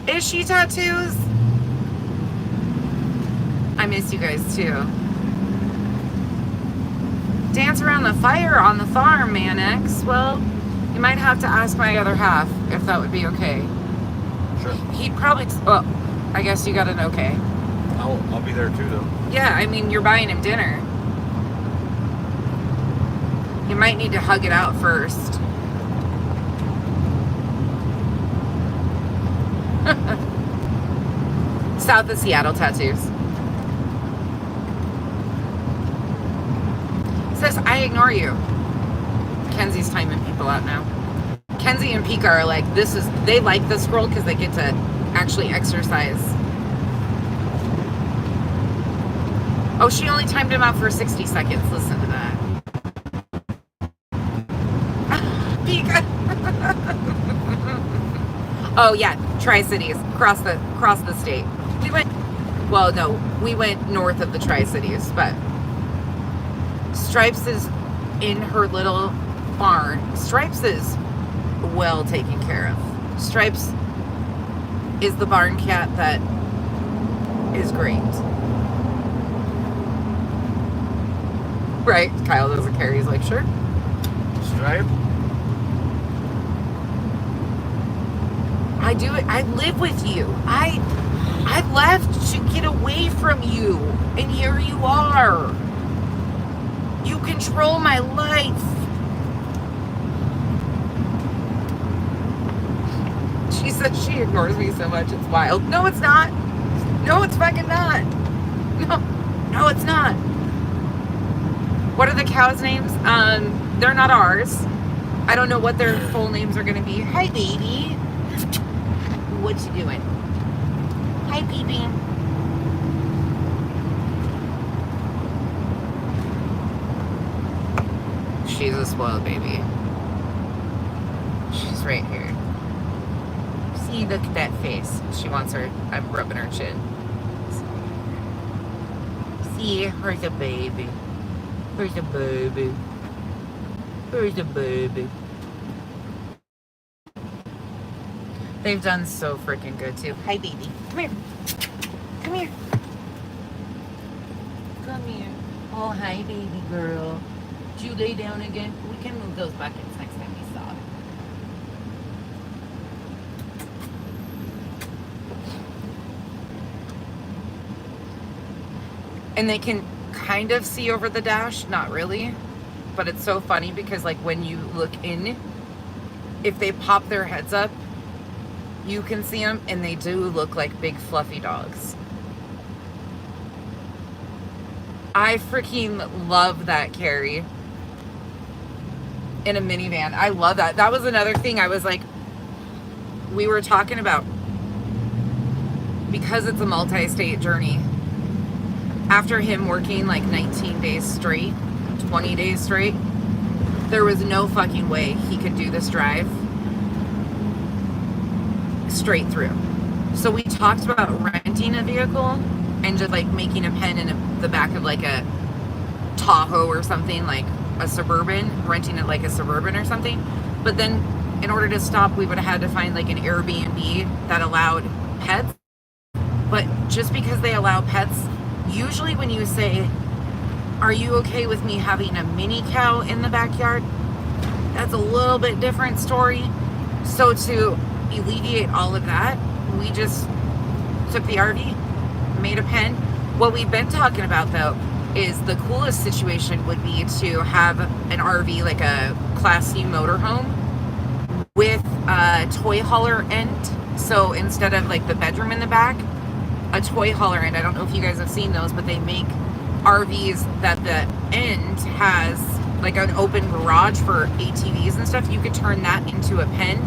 [SPEAKER 1] Is she tattoos? I miss you guys too. Dance around the fire on the farm, man X. Well, you might have to ask my other half if that would be okay.
[SPEAKER 2] Sure.
[SPEAKER 1] He'd probably, well, I guess you got an okay.
[SPEAKER 2] I'll be there too though.
[SPEAKER 1] Yeah, I mean, you're buying him dinner. You might need to hug it out first. South of Seattle tattoos. Says, I ignore you. Kenzie's timing people out now. Kenzie and Pika are like, they like this scroll because they get to actually exercise. Oh, she only timed him out for 60 seconds. Listen to that. Pika. Oh yeah, Tri-Cities, across the state. We went north of the Tri-Cities, but Stripes is in her little barn. Stripes is well taken care of. Stripes is the barn cat that is great. Right? Kyle doesn't care. He's like, sure.
[SPEAKER 2] Stripe?
[SPEAKER 1] I do it. I live with you. I left to get away from you, and here you are. You control my life. She says she ignores me so much, it's wild. No, it's not. No, it's fucking not. No, it's not. What are the cows' names? They're not ours. I don't know what their full names are going to be. Hi, baby. What you doing? Hi, peeping. She's a spoiled baby. She's right here. See, look at that face. She wants her. I'm rubbing her chin. See, where's the baby? Where's the baby? Where's the baby? They've done so freaking good too. Hi, baby. Come here. Come here. Come here. Oh, hi, baby girl. Did you lay down again? We can move those buckets next time we stop. And they can kind of see over the dash. Not really. But it's so funny because, like, when you look in, if they pop their heads up, you can see them, and they do look like big fluffy dogs. I freaking love that, Carrie. In a minivan. I love that. That was another thing I was like, we were talking about, because it's a multi-state journey. After him working like 19 days straight, 20 days straight, there was no fucking way he could do this drive straight through. So we talked about renting a vehicle and just like making a pen in the back of like a Tahoe or something, like a Suburban, renting it like a Suburban or something. But then in order to stop, we would have had to find like an Airbnb that allowed pets. But just because they allow pets, usually when you say Are you okay with me having a mini cow in the backyard? That's a little bit different story. So to alleviate all of that, we just took the RV, made a pen. What we've been talking about though is the coolest situation would be to have an RV, like a Class C motorhome with a toy hauler end. So instead of like the bedroom in the back, a toy hauler end. I don't know if you guys have seen those, but they make RVs that the end has like an open garage for ATVs and stuff. You could turn that into a pen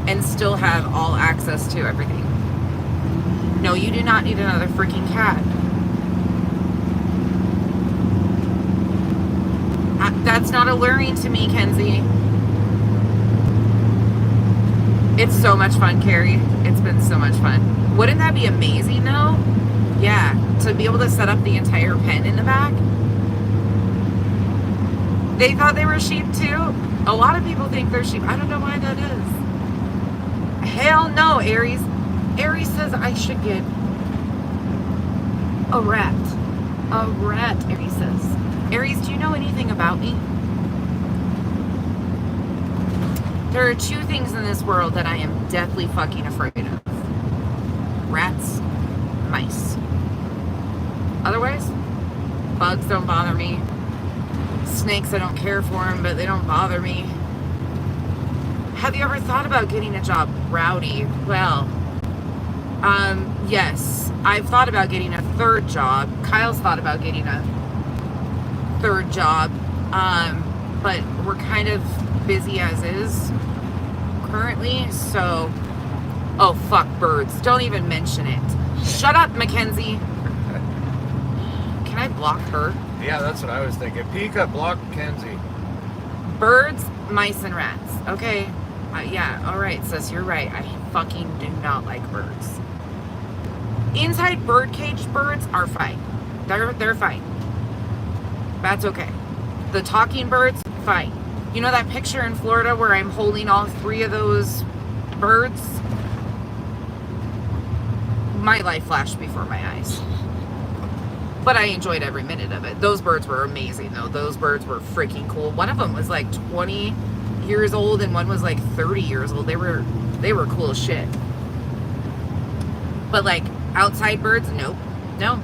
[SPEAKER 1] and still have all access to everything. No, you do not need another freaking cat. That's not alluring to me, Kenzie. It's so much fun, Carrie. It's been so much fun. Wouldn't that be amazing, though? Yeah, to be able to set up the entire pen in the back. They thought they were sheep, too. A lot of people think they're sheep. I don't know why that is. Hell no, Aries. Aries says I should get a rat. A rat, Aries says. Aries, do you know anything about me? There are two things in this world that I am deathly fucking afraid of. Rats, mice. Otherwise, bugs don't bother me. Snakes, I don't care for them, but they don't bother me. Have you ever thought about getting a job? Rowdy. Well, yes. I've thought about getting a third job. Kyle's thought about getting a third job. But we're kind of busy as is currently, so oh fuck, birds, don't even mention it. Shut up, Mackenzie. Can I block her?
[SPEAKER 2] Yeah, that's what I was thinking. Pika, block Kenzie.
[SPEAKER 1] Birds, mice, and rats. Okay, yeah, all right, sis, you're right. I fucking do not like birds. Inside birdcage birds are fine. They're fine. That's okay. The talking birds, fine. You know that picture in Florida where I'm holding all three of those birds? My life flashed before my eyes. But I enjoyed every minute of it. Those birds were amazing, though. Those birds were freaking cool. One of them was like 20 years old and one was like 30 years old. They were cool as shit. But like outside birds, nope. No.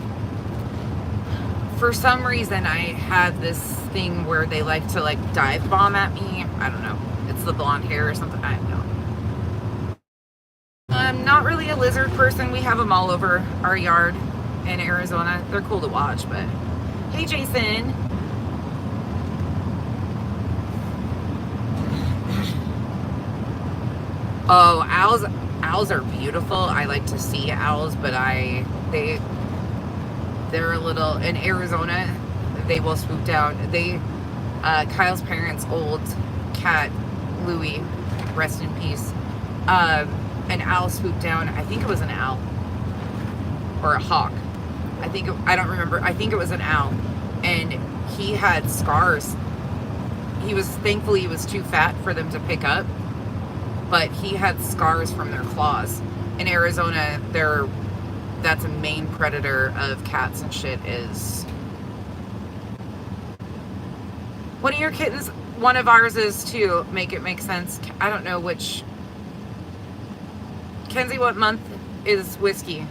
[SPEAKER 1] For some reason, I have this thing where they like to like dive bomb at me. I don't know. It's the blonde hair or something. I don't know. I'm not really a lizard person. We have them all over our yard in Arizona. They're cool to watch, but hey, Jason. Oh, owls are beautiful. I like to see owls, but they're a little, in Arizona, they will swoop down. Kyle's parents' old cat, Louie, rest in peace, an owl swooped down. I think it was an owl. Or a hawk. I don't remember. I think it was an owl. And he had scars. Thankfully he was too fat for them to pick up. But he had scars from their claws. In Arizona, that's a main predator of cats and shit is... One of your kittens, one of ours is too. Make it make sense. I don't know which... Kenzie, what month is Whiskey?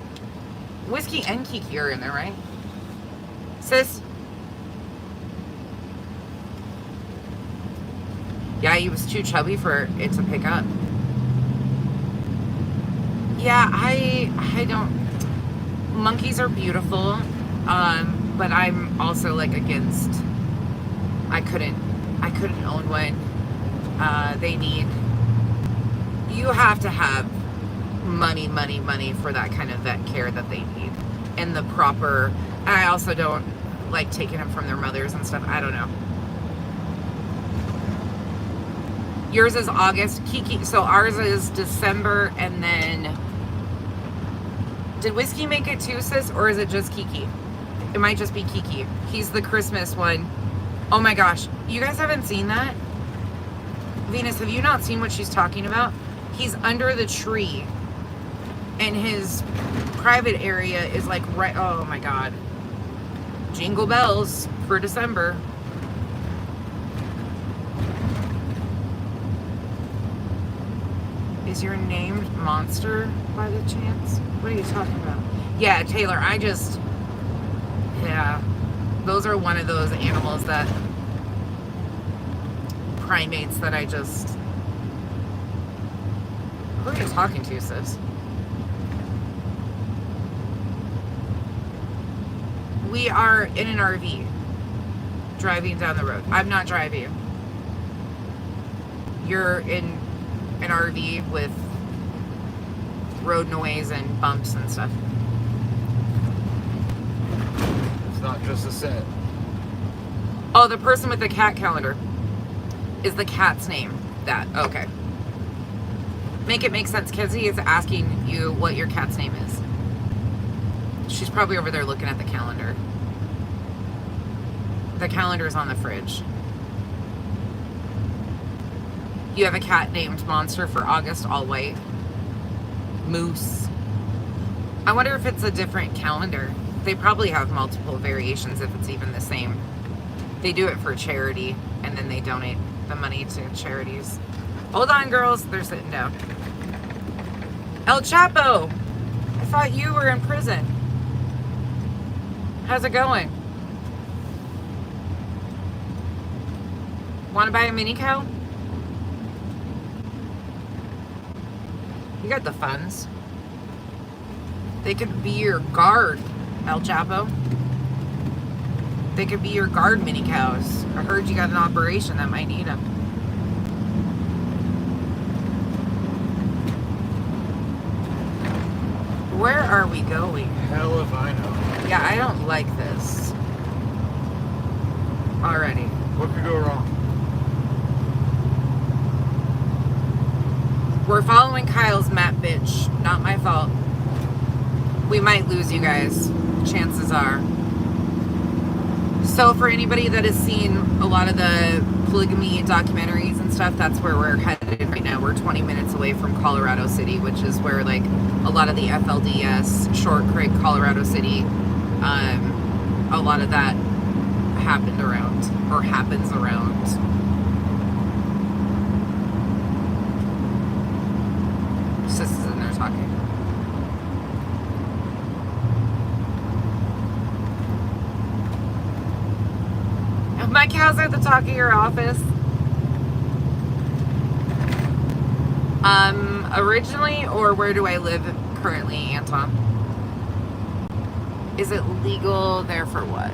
[SPEAKER 1] Whiskey and Kiki are in there, right? Sis? Yeah, he was too chubby for it to pick up. Yeah, I don't... Monkeys are beautiful, but I'm also like against... I couldn't own one. You have to have money for that kind of vet care that they need. And the proper... I also don't like taking them from their mothers and stuff. I don't know. Yours is August. Kiki, so ours is December, and then... Did Whiskey make it too, sis? Or is it just Kiki? It might just be Kiki. He's the Christmas one. Oh my gosh. You guys haven't seen that? Venus, have you not seen what she's talking about? He's under the tree. And his private area is like right... Oh my god. Jingle bells for December. Is your name Monster by the chance? What are you talking about? Yeah, Taylor, yeah, those are one of those animals that, primates that I just, who are you talking to, sis? We are in an RV, driving down the road. I'm not driving. You're in an RV with road noise and bumps and stuff.
[SPEAKER 2] It's not just a set.
[SPEAKER 1] Oh, the person with the cat calendar. Is the cat's name that? Okay. Make it make sense. Kenzie is asking you what your cat's name is. She's probably over there looking at the calendar. The calendar is on the fridge. You have a cat named Monster for August, all white. Moose. I wonder if it's a different calendar. They probably have multiple variations if it's even the same. They do it for charity, and then they donate the money to charities. Hold on, girls. They're sitting down. El Chapo! I thought you were in prison. How's it going? Want to buy a mini cow? You got the funds. They could be your guard, El Chapo. They could be your guard mini cows. I heard you got an operation that might need them. Where are we going?
[SPEAKER 2] Hell if I know.
[SPEAKER 1] Yeah, I don't like this. Already.
[SPEAKER 2] What could go wrong?
[SPEAKER 1] We're following Kyle's map, bitch. Not my fault. We might lose you guys. Chances are. So for anybody that has seen a lot of the polygamy documentaries and stuff, that's where we're headed right now. We're 20 minutes away from Colorado City, which is where like a lot of the FLDS, Short Creek, Colorado City, a lot of that happened around, or happens around. Sis is in there talking. My cows are at the top of your office. Originally, or where do I live currently, Anton? Is it legal there for what?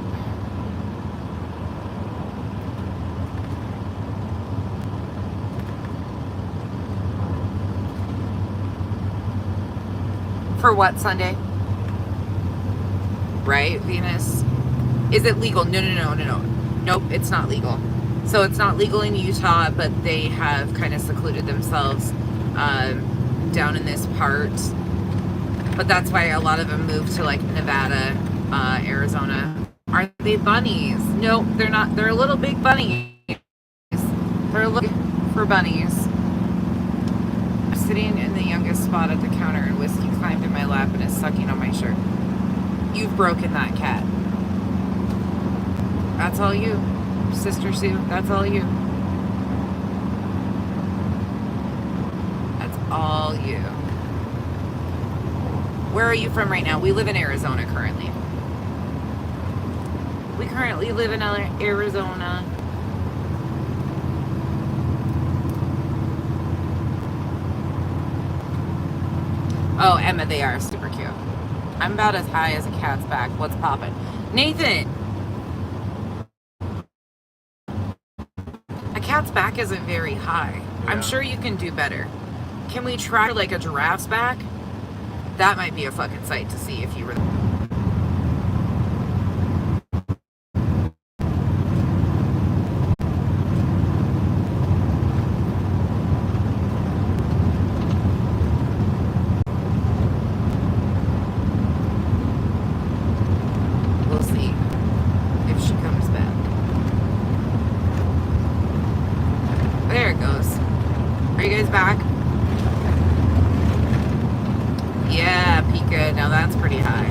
[SPEAKER 1] For what, Sunday? Right, Venus? Is it legal? No. Nope, it's not legal. So it's not legal in Utah, but they have kind of secluded themselves down in this part. But that's why a lot of them move to like Nevada, Arizona. Are they bunnies? No, they're not. They're little big bunnies. They're looking for bunnies. I'm sitting in the youngest spot at the counter and Whiskey climbed in my lap and is sucking on my shirt. You've broken that cat. That's all you, Sister Sue. That's all you. That's all you. Where are you from right now? We live in Arizona currently. We currently live in Arizona. Oh, Emma, they are super cute. I'm about as high as a cat's back. What's poppin'? Nathan! A cat's back isn't very high. Yeah. I'm sure you can do better. Can we try like a giraffe's back? That might be a fucking sight to see if you were... We'll see if she comes back. There it goes. Are you guys back? Yeah, Pika. Now that's pretty high.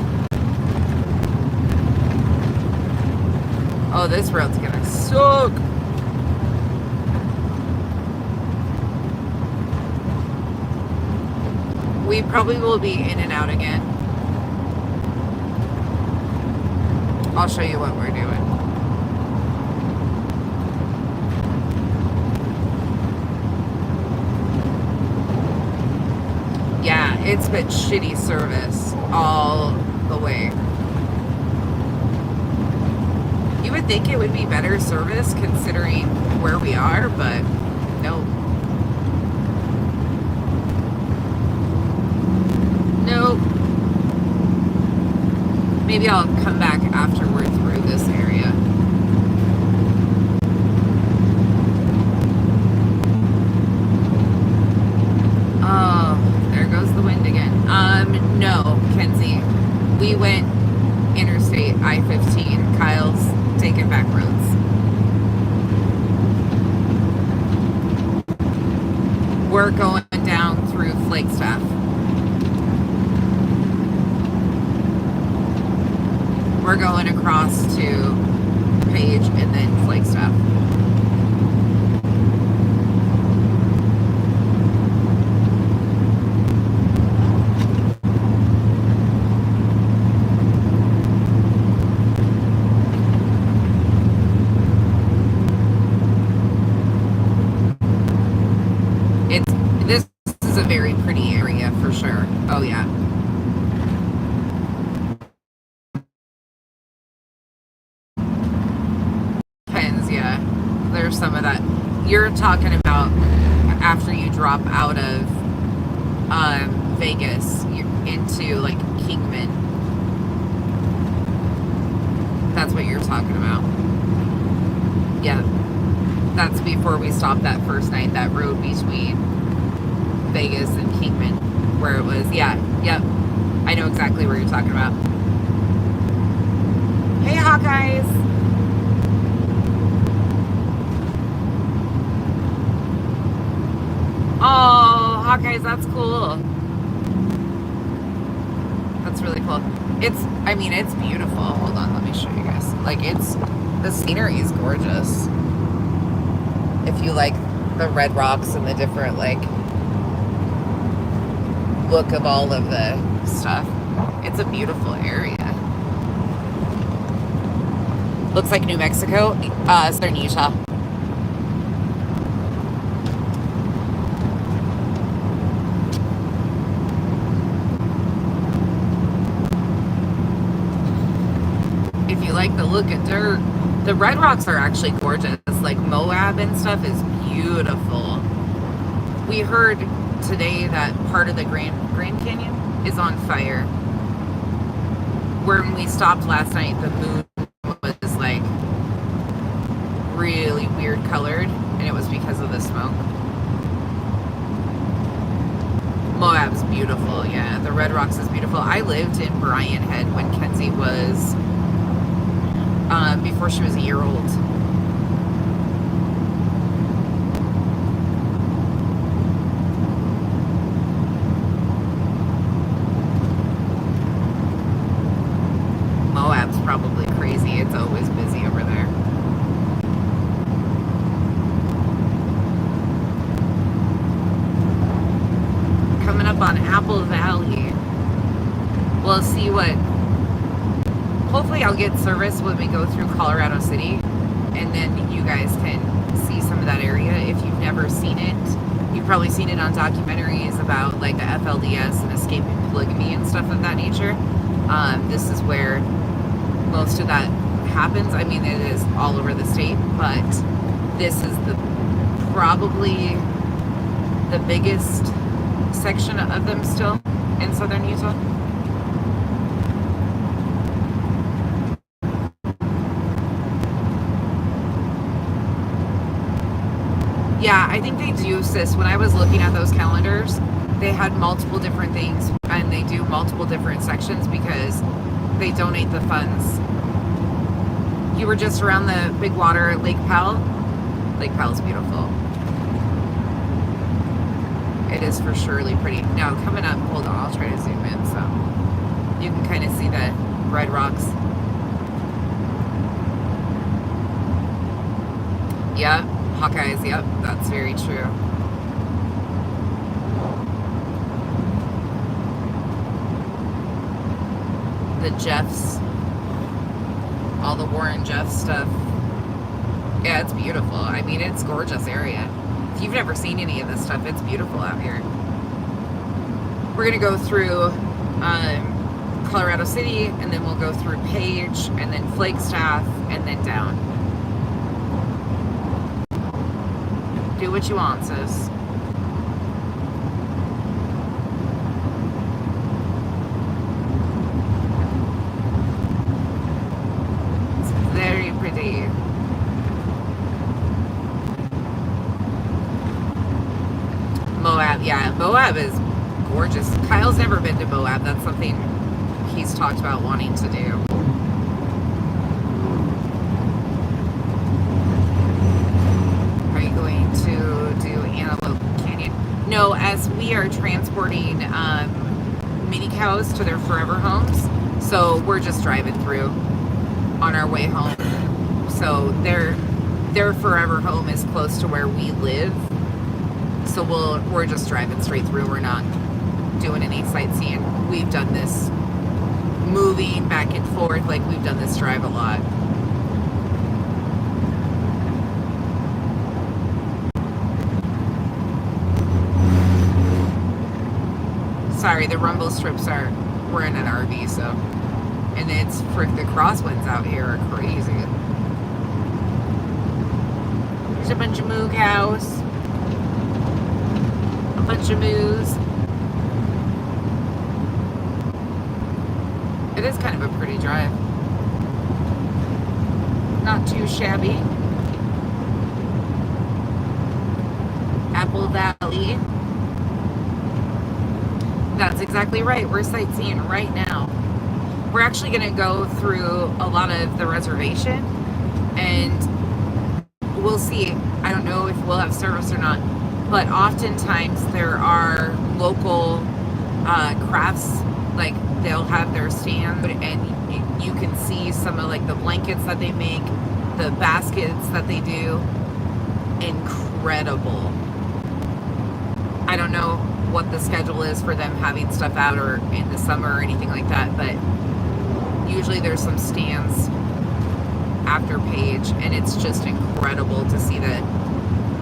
[SPEAKER 1] Oh, this road's gonna suck. We probably will be in and out again. I'll show you what we're doing. Yeah, it's been shitty service all the way. You would think it would be better service considering where we are, but no. Nope. Maybe I'll come back after we're through this area. Oh, there goes the wind again. No, Kenzie. We went Interstate I-15. Kyle's taking back roads. We're going down through Flagstaff. We're going across to Page and then Flagstaff. This is a very pretty area for sure. Oh yeah. Yeah, there's some of that. You're talking about after you drop out of Vegas into like Kingman. That's what you're talking about. Yeah, that's before we stopped that first night, that road between Vegas and Kingman, where it was, yeah, yep. I know exactly where you're talking about. Hey, Hawkeyes. Oh, Hawkeyes, that's cool. That's really cool. It's beautiful. Hold on, let me show you guys. Like, the scenery is gorgeous. If you like the red rocks and the different, like, look of all of the stuff, it's a beautiful area. Looks like New Mexico, Southern Utah. If you like the look at dirt, the red rocks are actually gorgeous. Like Moab and stuff is beautiful. We heard today that part of the Grand Canyon is on fire. When we stopped last night, the moon was like really weird colored, and it was because of the smoke. Moab's beautiful, yeah. The Red Rocks is beautiful. I lived in Bryan Head when Kenzie was before she was a year old. Moab's probably crazy. It's always busy over there. Coming up on Apple Valley. We'll see what... Hopefully I'll get service when we go through Colorado City, and then you guys can see some of that area. If you've never seen it, you've probably seen it on documentaries about like the FLDS and escaping polygamy and stuff of that nature. This is where most of that happens. I mean, it is all over the state, but this is probably the biggest section of them still in southern Utah. Yeah, I think they do, sis. When I was looking at those calendars, they had multiple different things, and they do multiple different sections because they donate the funds. You were just around the big water, Lake Powell. Lake Powell's beautiful. It is for surely pretty. Now, coming up, hold on, I'll try to zoom in so you can kind of see the red rocks. Yep. Hawkeyes, yep. That's very true. The Jeffs. All the Warren Jeff stuff. Yeah, it's beautiful. I mean, it's a gorgeous area. If you've never seen any of this stuff, it's beautiful out here. We're going to go through Colorado City, and then we'll go through Page, and then Flagstaff, and then down. Do what you want, sis. It's very pretty. Moab, yeah, Moab is gorgeous. Kyle's never been to Moab. That's something he's talked about wanting to do. Are you going to do Antelope Canyon? No, as we are transporting mini cows to their forever homes, so we're just driving through on our way home. So their forever home is close to where we live. So we're just driving straight through. We're not doing any sightseeing. We've done this moving back and forth, like we've done this drive a lot. Sorry, the rumble strips we're in an RV, so, and it's the crosswinds out here are crazy. There's a bunch of moo cows. Bunch of moos. It is kind of a pretty drive. Not too shabby. Apple Valley. That's exactly right. We're sightseeing right now. We're actually going to go through a lot of the reservation, and we'll see. I don't know if we'll have service or not. But oftentimes there are local crafts, like they'll have their stand, and you can see some of like the blankets that they make, the baskets that they do. Incredible. I don't know what the schedule is for them having stuff out or in the summer or anything like that, but usually there's some stands after Page, and it's just incredible to see that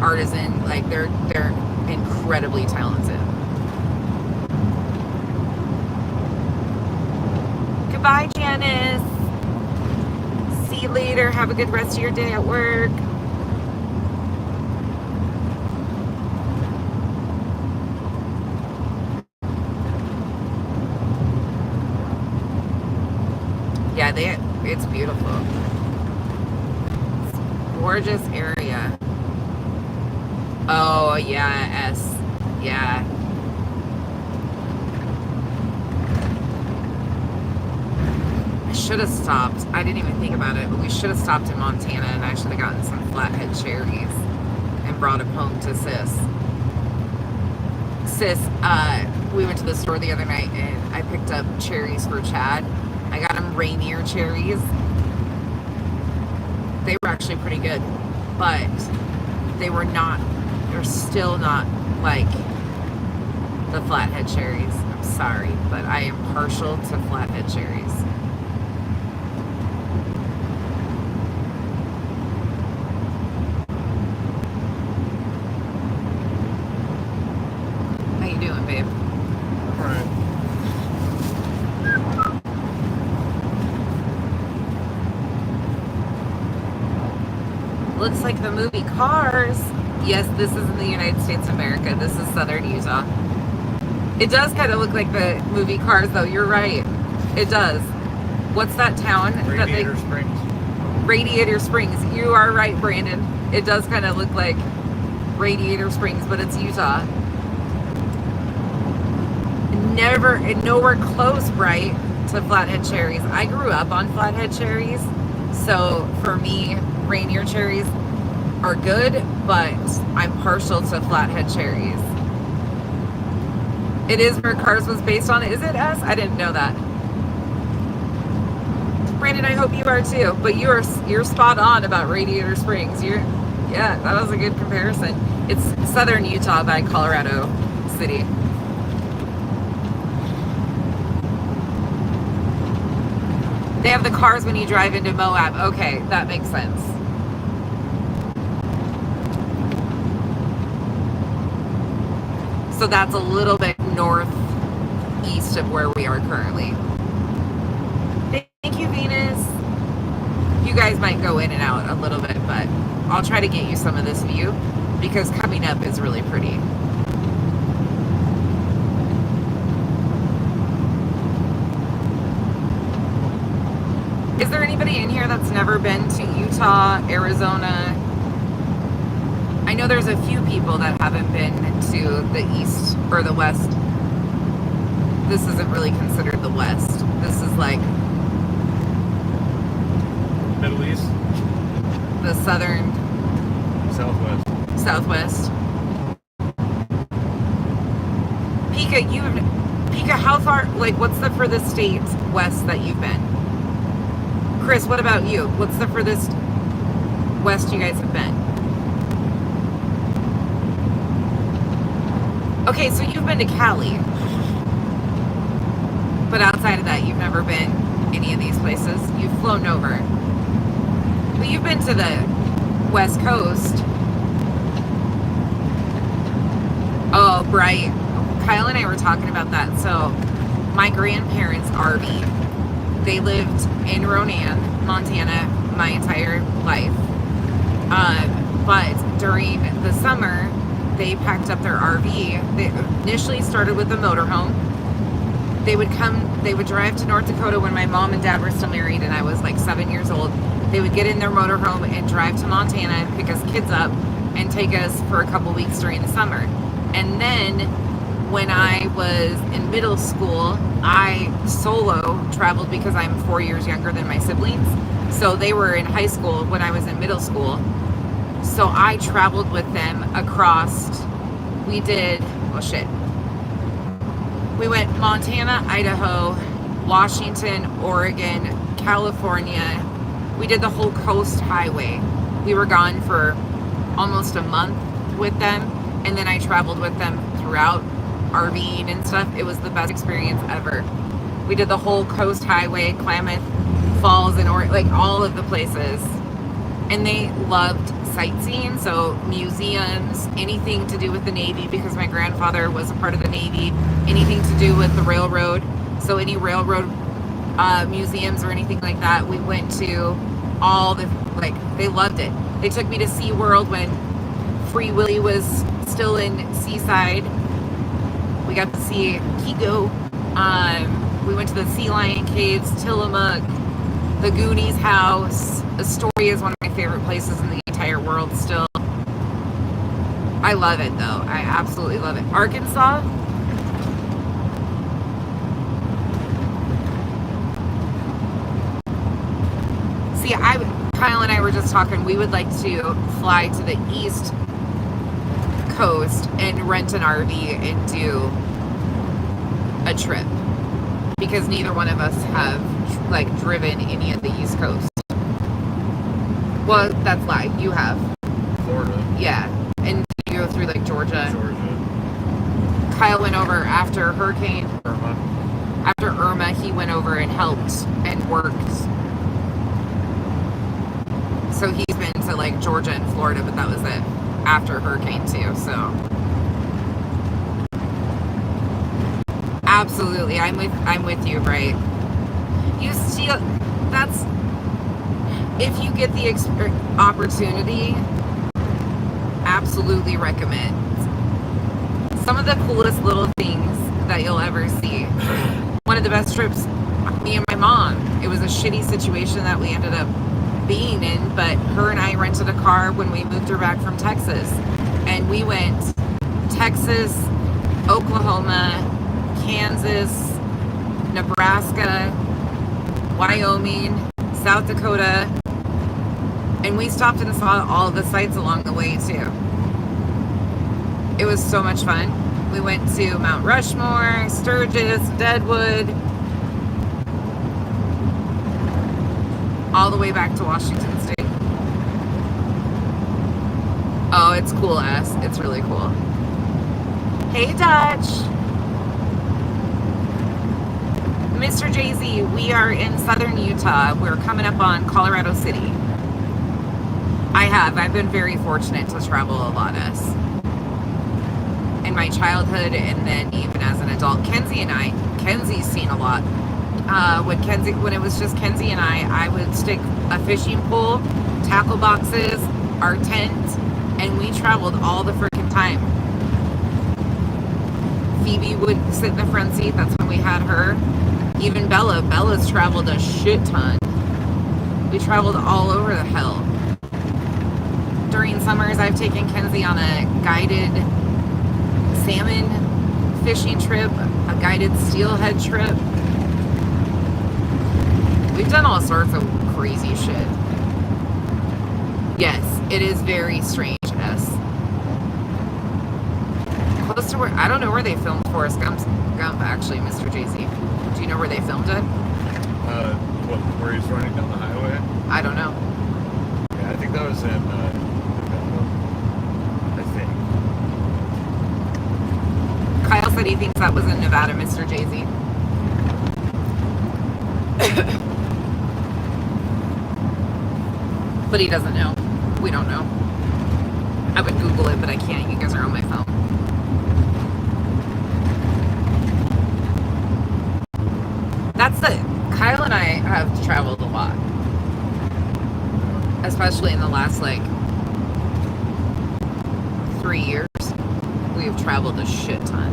[SPEAKER 1] artisan, like they're incredibly talented. Goodbye, Janice. See you later. Have a good rest of your day at work. Yeah, it's beautiful. It's a gorgeous area. Oh, yeah, yeah. I should have stopped. I didn't even think about it, but we should have stopped in Montana, and I should have gotten some flathead cherries and brought them home to Sis. Sis, we went to the store the other night, and I picked up cherries for Chad. I got him Rainier cherries. They were actually pretty good, but they're still not like the flathead cherries. I'm sorry, but I am partial to flathead cherries. How you doing, babe?
[SPEAKER 2] All right.
[SPEAKER 1] Looks like the movie Cars. Yes, this is in the United States of America. This is southern Utah. It does kind of look like the movie Cars, though. You're right. It does. What's that town?
[SPEAKER 2] Radiator Springs.
[SPEAKER 1] Radiator Springs. You are right, Brandon. It does kind of look like Radiator Springs, but it's Utah. Nowhere close, right, to flathead cherries. I grew up on flathead cherries, so for me, Rainier cherries are good, but I'm partial to flathead cherries. It is where Cars was based on. Is it us? I didn't know that. Brandon, I hope you are too. But you're spot on about Radiator Springs. Yeah, that was a good comparison. It's southern Utah by Colorado City. They have the cars when you drive into Moab. Okay, that makes sense. So that's a little bit northeast of where we are currently. Thank you, Venus. You guys might go in and out a little bit, but I'll try to get you some of this view because coming up is really pretty. Is there anybody in here that's never been to Utah, Arizona? I know there's a few people that haven't been to the east or the west. This isn't really considered the west. This is like
[SPEAKER 3] Middle East?
[SPEAKER 1] the southern
[SPEAKER 3] Southwest.
[SPEAKER 1] Pika, how far, like, what's the furthest state west that you've been? Chris, what about you? What's the furthest west you guys have been? Okay, so you've been to Cali. But outside of that, you've never been any of these places. You've flown over. But you've been to the West Coast. Oh, Bright. Kyle and I were talking about that. So my grandparents RV. They lived in Ronan, Montana, my entire life. But during the summer, they packed up their RV. They initially started with a motorhome. They would drive to North Dakota when my mom and dad were still married and I was like 7 years old. They would get in their motorhome and drive to Montana and pick us kids up and take us for a couple weeks during the summer. And then when I was in middle school, I solo traveled because I'm 4 years younger than my siblings. So they were in high school when I was in middle school. So I traveled with them across, we went Montana, Idaho, Washington, Oregon, California. We did the whole coast highway. We were gone for almost a month with them. And then I traveled with them throughout RVing and stuff. It was the best experience ever. We did the whole coast highway, Klamath Falls and like all of the places. And they loved sightseeing, so museums, anything to do with the Navy, because my grandfather was a part of the Navy, anything to do with the railroad, so any railroad museums or anything like that, we went to all the, like, they loved it. They took me to SeaWorld when Free Willy was still in Seaside. We got to see Kigo. We went to the Sea Lion Caves, Tillamook, the Goonies house. Astoria is one of my favorite places in the entire world still. I love it though. I absolutely love it. Arkansas? See, Kyle and I were just talking, we would like to fly to the East Coast and rent an RV and do a trip. Because neither one of us have like driven any of the East Coast. Well, that's lie. You have.
[SPEAKER 3] Florida.
[SPEAKER 1] Yeah. And you go through like Georgia.
[SPEAKER 3] Georgia.
[SPEAKER 1] Kyle went over after Hurricane
[SPEAKER 3] Irma.
[SPEAKER 1] After Irma, he went over and helped and worked. So he's been to like Georgia and Florida, but that was it. After Hurricane too, so. Absolutely, I'm with you, right? You see, that's, if you get the opportunity, absolutely recommend. Some of the coolest little things that you'll ever see. One of the best trips, me and my mom, it was a shitty situation that we ended up being in, but her and I rented a car when we moved her back from Texas, and we went Texas, Oklahoma, Kansas, Nebraska, Wyoming, South Dakota, and we stopped and saw all of the sights along the way too. It was so much fun. We went to Mount Rushmore, Sturgis, Deadwood, all the way back to Washington State. it's cool ass. It's really cool. Hey, Dutch. Mr. Jay-Z, we are in southern Utah. We're coming up on Colorado City. I've been very fortunate to travel a lot, us. In my childhood and then even as an adult. Kenzie's seen a lot. When it was just Kenzie and I would stick a fishing pole, tackle boxes, our tent, and we traveled all the freaking time. Phoebe would sit in the front seat. That's when we had her. Even Bella's traveled a shit ton. We traveled all over the hell. During summers, I've taken Kenzie on a guided salmon fishing trip, a guided steelhead trip. We've done all sorts of crazy shit. Yes, it is very strange, yes. Close to where, I don't know where they filmed Forrest Gump actually, Mr. Jay-Z. Do you know where they filmed it?
[SPEAKER 3] Where he's running down the highway?
[SPEAKER 1] I don't know.
[SPEAKER 3] Yeah, I think that was in, I think.
[SPEAKER 1] Kyle said he thinks that was in Nevada, Mr. Jay-Z. But he doesn't know. We don't know. I would Google it, but I can't. You guys are on my phone. Kyle and I have traveled a lot. Especially in the last, 3 years. We have traveled a shit ton.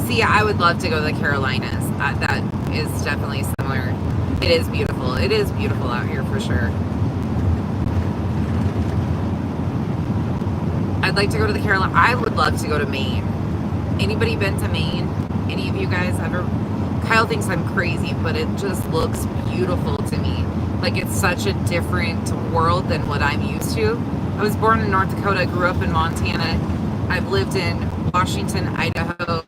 [SPEAKER 1] See, I would love to go to the Carolinas. That is definitely similar. It is beautiful. It is beautiful out here for sure. I'd like to go to the Carolinas. I would love to go to Maine. Anybody been to Maine? Any of you guys ever? Kyle thinks I'm crazy, but it just looks beautiful to me. Like it's such a different world than what I'm used to. I was born in North Dakota, grew up in Montana. I've lived in Washington, Idaho,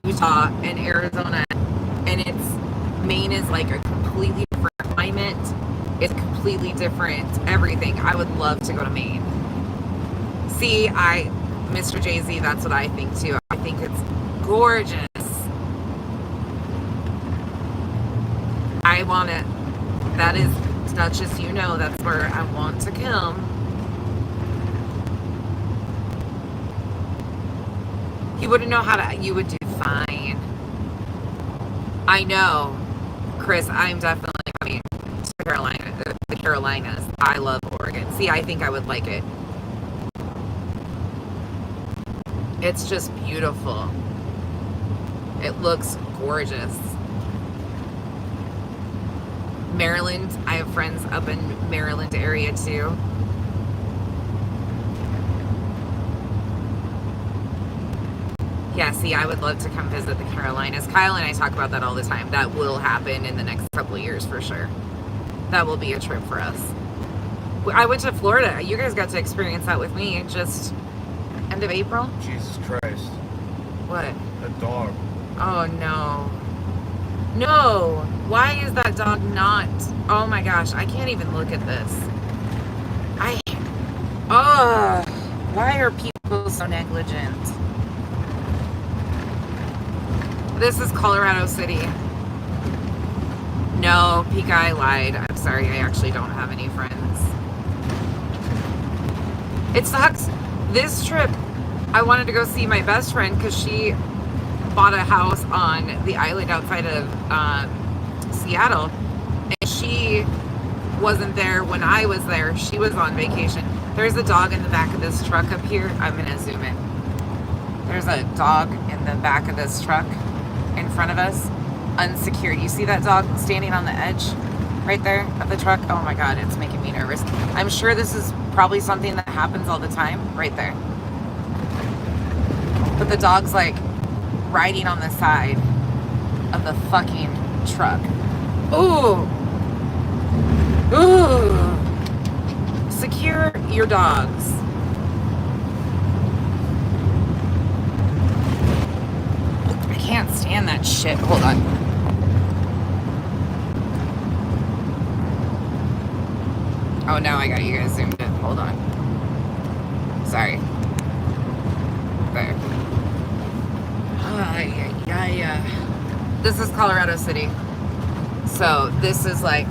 [SPEAKER 1] Utah, and Arizona. And Maine is like a completely different climate. It's completely different everything. I would love to go to Maine. See, Mr. Jay-Z, that's what I think too. I think it's gorgeous. I want it. That is, Duchess, you know, that's where I want to come. You wouldn't know how to, you would do fine. I know. Chris, I'm definitely coming to the Carolinas. I love Oregon. See, I think I would like it. It's just beautiful. It looks gorgeous. Maryland, I have friends up in Maryland area too. Yeah, see, I would love to come visit the Carolinas. Kyle and I talk about that all the time. That will happen in the next couple of years for sure. That will be a trip for us. I went to Florida. You guys got to experience that with me just end of April.
[SPEAKER 3] Jesus Christ.
[SPEAKER 1] What?
[SPEAKER 3] A dog.
[SPEAKER 1] Oh no. No! Why is that dog not? Oh my gosh, I can't even look at this. Why are people so negligent? This is Colorado City. No, Pika, I lied. I'm sorry, I actually don't have any friends. It sucks. This trip, I wanted to go see my best friend because she bought a house on the island outside of Seattle, and she wasn't there when I was there. She was on vacation. There's a dog in the back of this truck up here. I'm gonna zoom in. There's a dog in the back of this truck in front of us, unsecured. You see that dog standing on the edge right there of the truck? Oh my god, it's making me nervous. I'm sure this is probably something that happens all the time right there, but the dog's like riding on the side of the fucking truck. Ooh. Ooh. Secure your dogs. I can't stand that shit. Hold on. Oh, now I got you guys zoomed in. Hold on. Sorry. There. Yeah. This is Colorado City. So this is like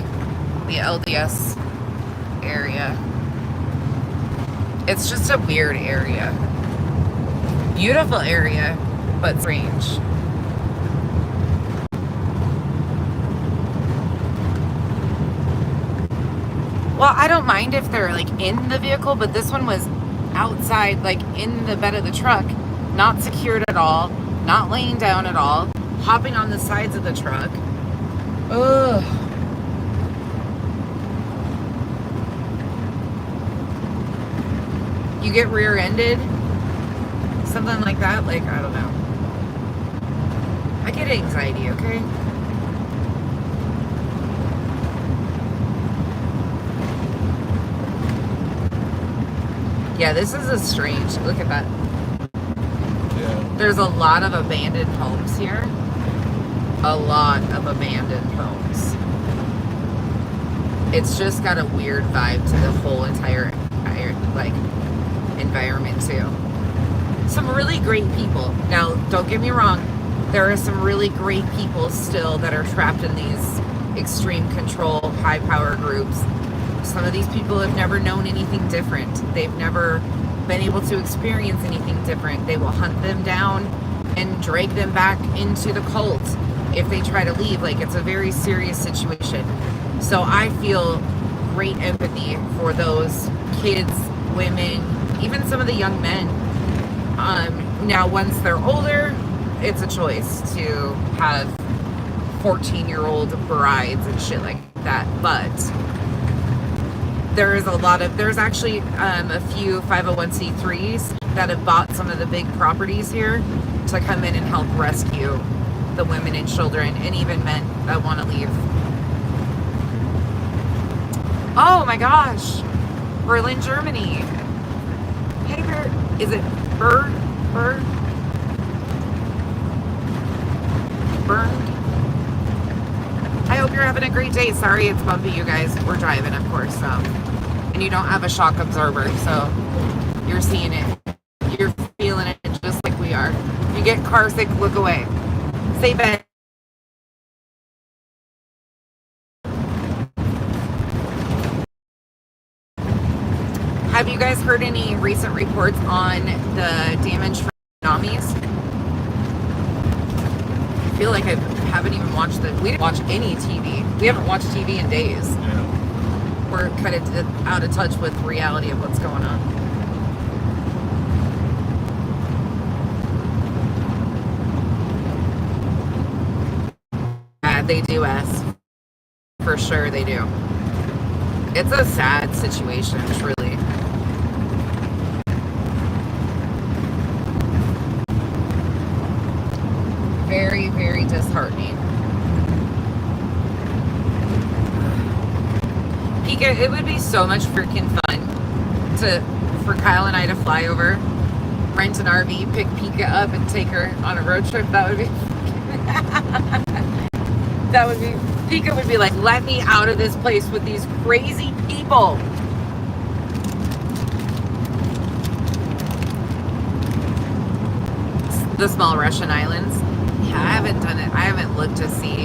[SPEAKER 1] the LDS area. It's just a weird area. Beautiful area, but strange. Well, I don't mind if they're like in the vehicle, but this one was outside, like in the bed of the truck, not secured at all, not laying down at all, hopping on the sides of the truck. Ugh. You get rear-ended, something like that, like, I don't know. I get anxiety, okay? Yeah, this is a strange, look at that.
[SPEAKER 3] Yeah.
[SPEAKER 1] There's a lot of abandoned homes here. A lot of abandoned homes. It's just got a weird vibe to the whole entire like, environment too. Some really great people. Now, don't get me wrong. There are some really great people still that are trapped in these extreme control, high power groups. Some of these people have never known anything different. They've never been able to experience anything different. They will hunt them down and drag them back into the cult if they try to leave. Like, it's a very serious situation. So I feel great empathy for those kids, women, even some of the young men. Now, once they're older, it's a choice to have 14-year-old brides and shit like that. But there's actually a few 501c3s that have bought some of the big properties here to come in and help rescue the women and children and even men that want to leave. Oh my gosh, Berlin, Germany. Hey, is it Burned? I hope you're having a great day. Sorry it's bumpy, you guys. We're driving, of course. And you don't have a shock absorber, so you're seeing it. You're feeling it just like we are. If you get car sick, look away. Say Ben. Have you guys heard any recent reports on the damage from tsunamis? I feel like I haven't even watched we didn't watch any TV. We haven't watched TV in days.
[SPEAKER 3] Yeah.
[SPEAKER 1] We're kind of out of touch with reality of what's going on. Yeah, they do ask. For sure they do. It's a sad situation, truly. Very, very disheartening. Pika, it would be so much freaking fun for Kyle and I to fly over, rent an RV, pick Pika up, and take her on a road trip. That would be Pika would be like, let me out of this place with these crazy people. The small Russian islands. Yeah, I haven't done it. I haven't looked to see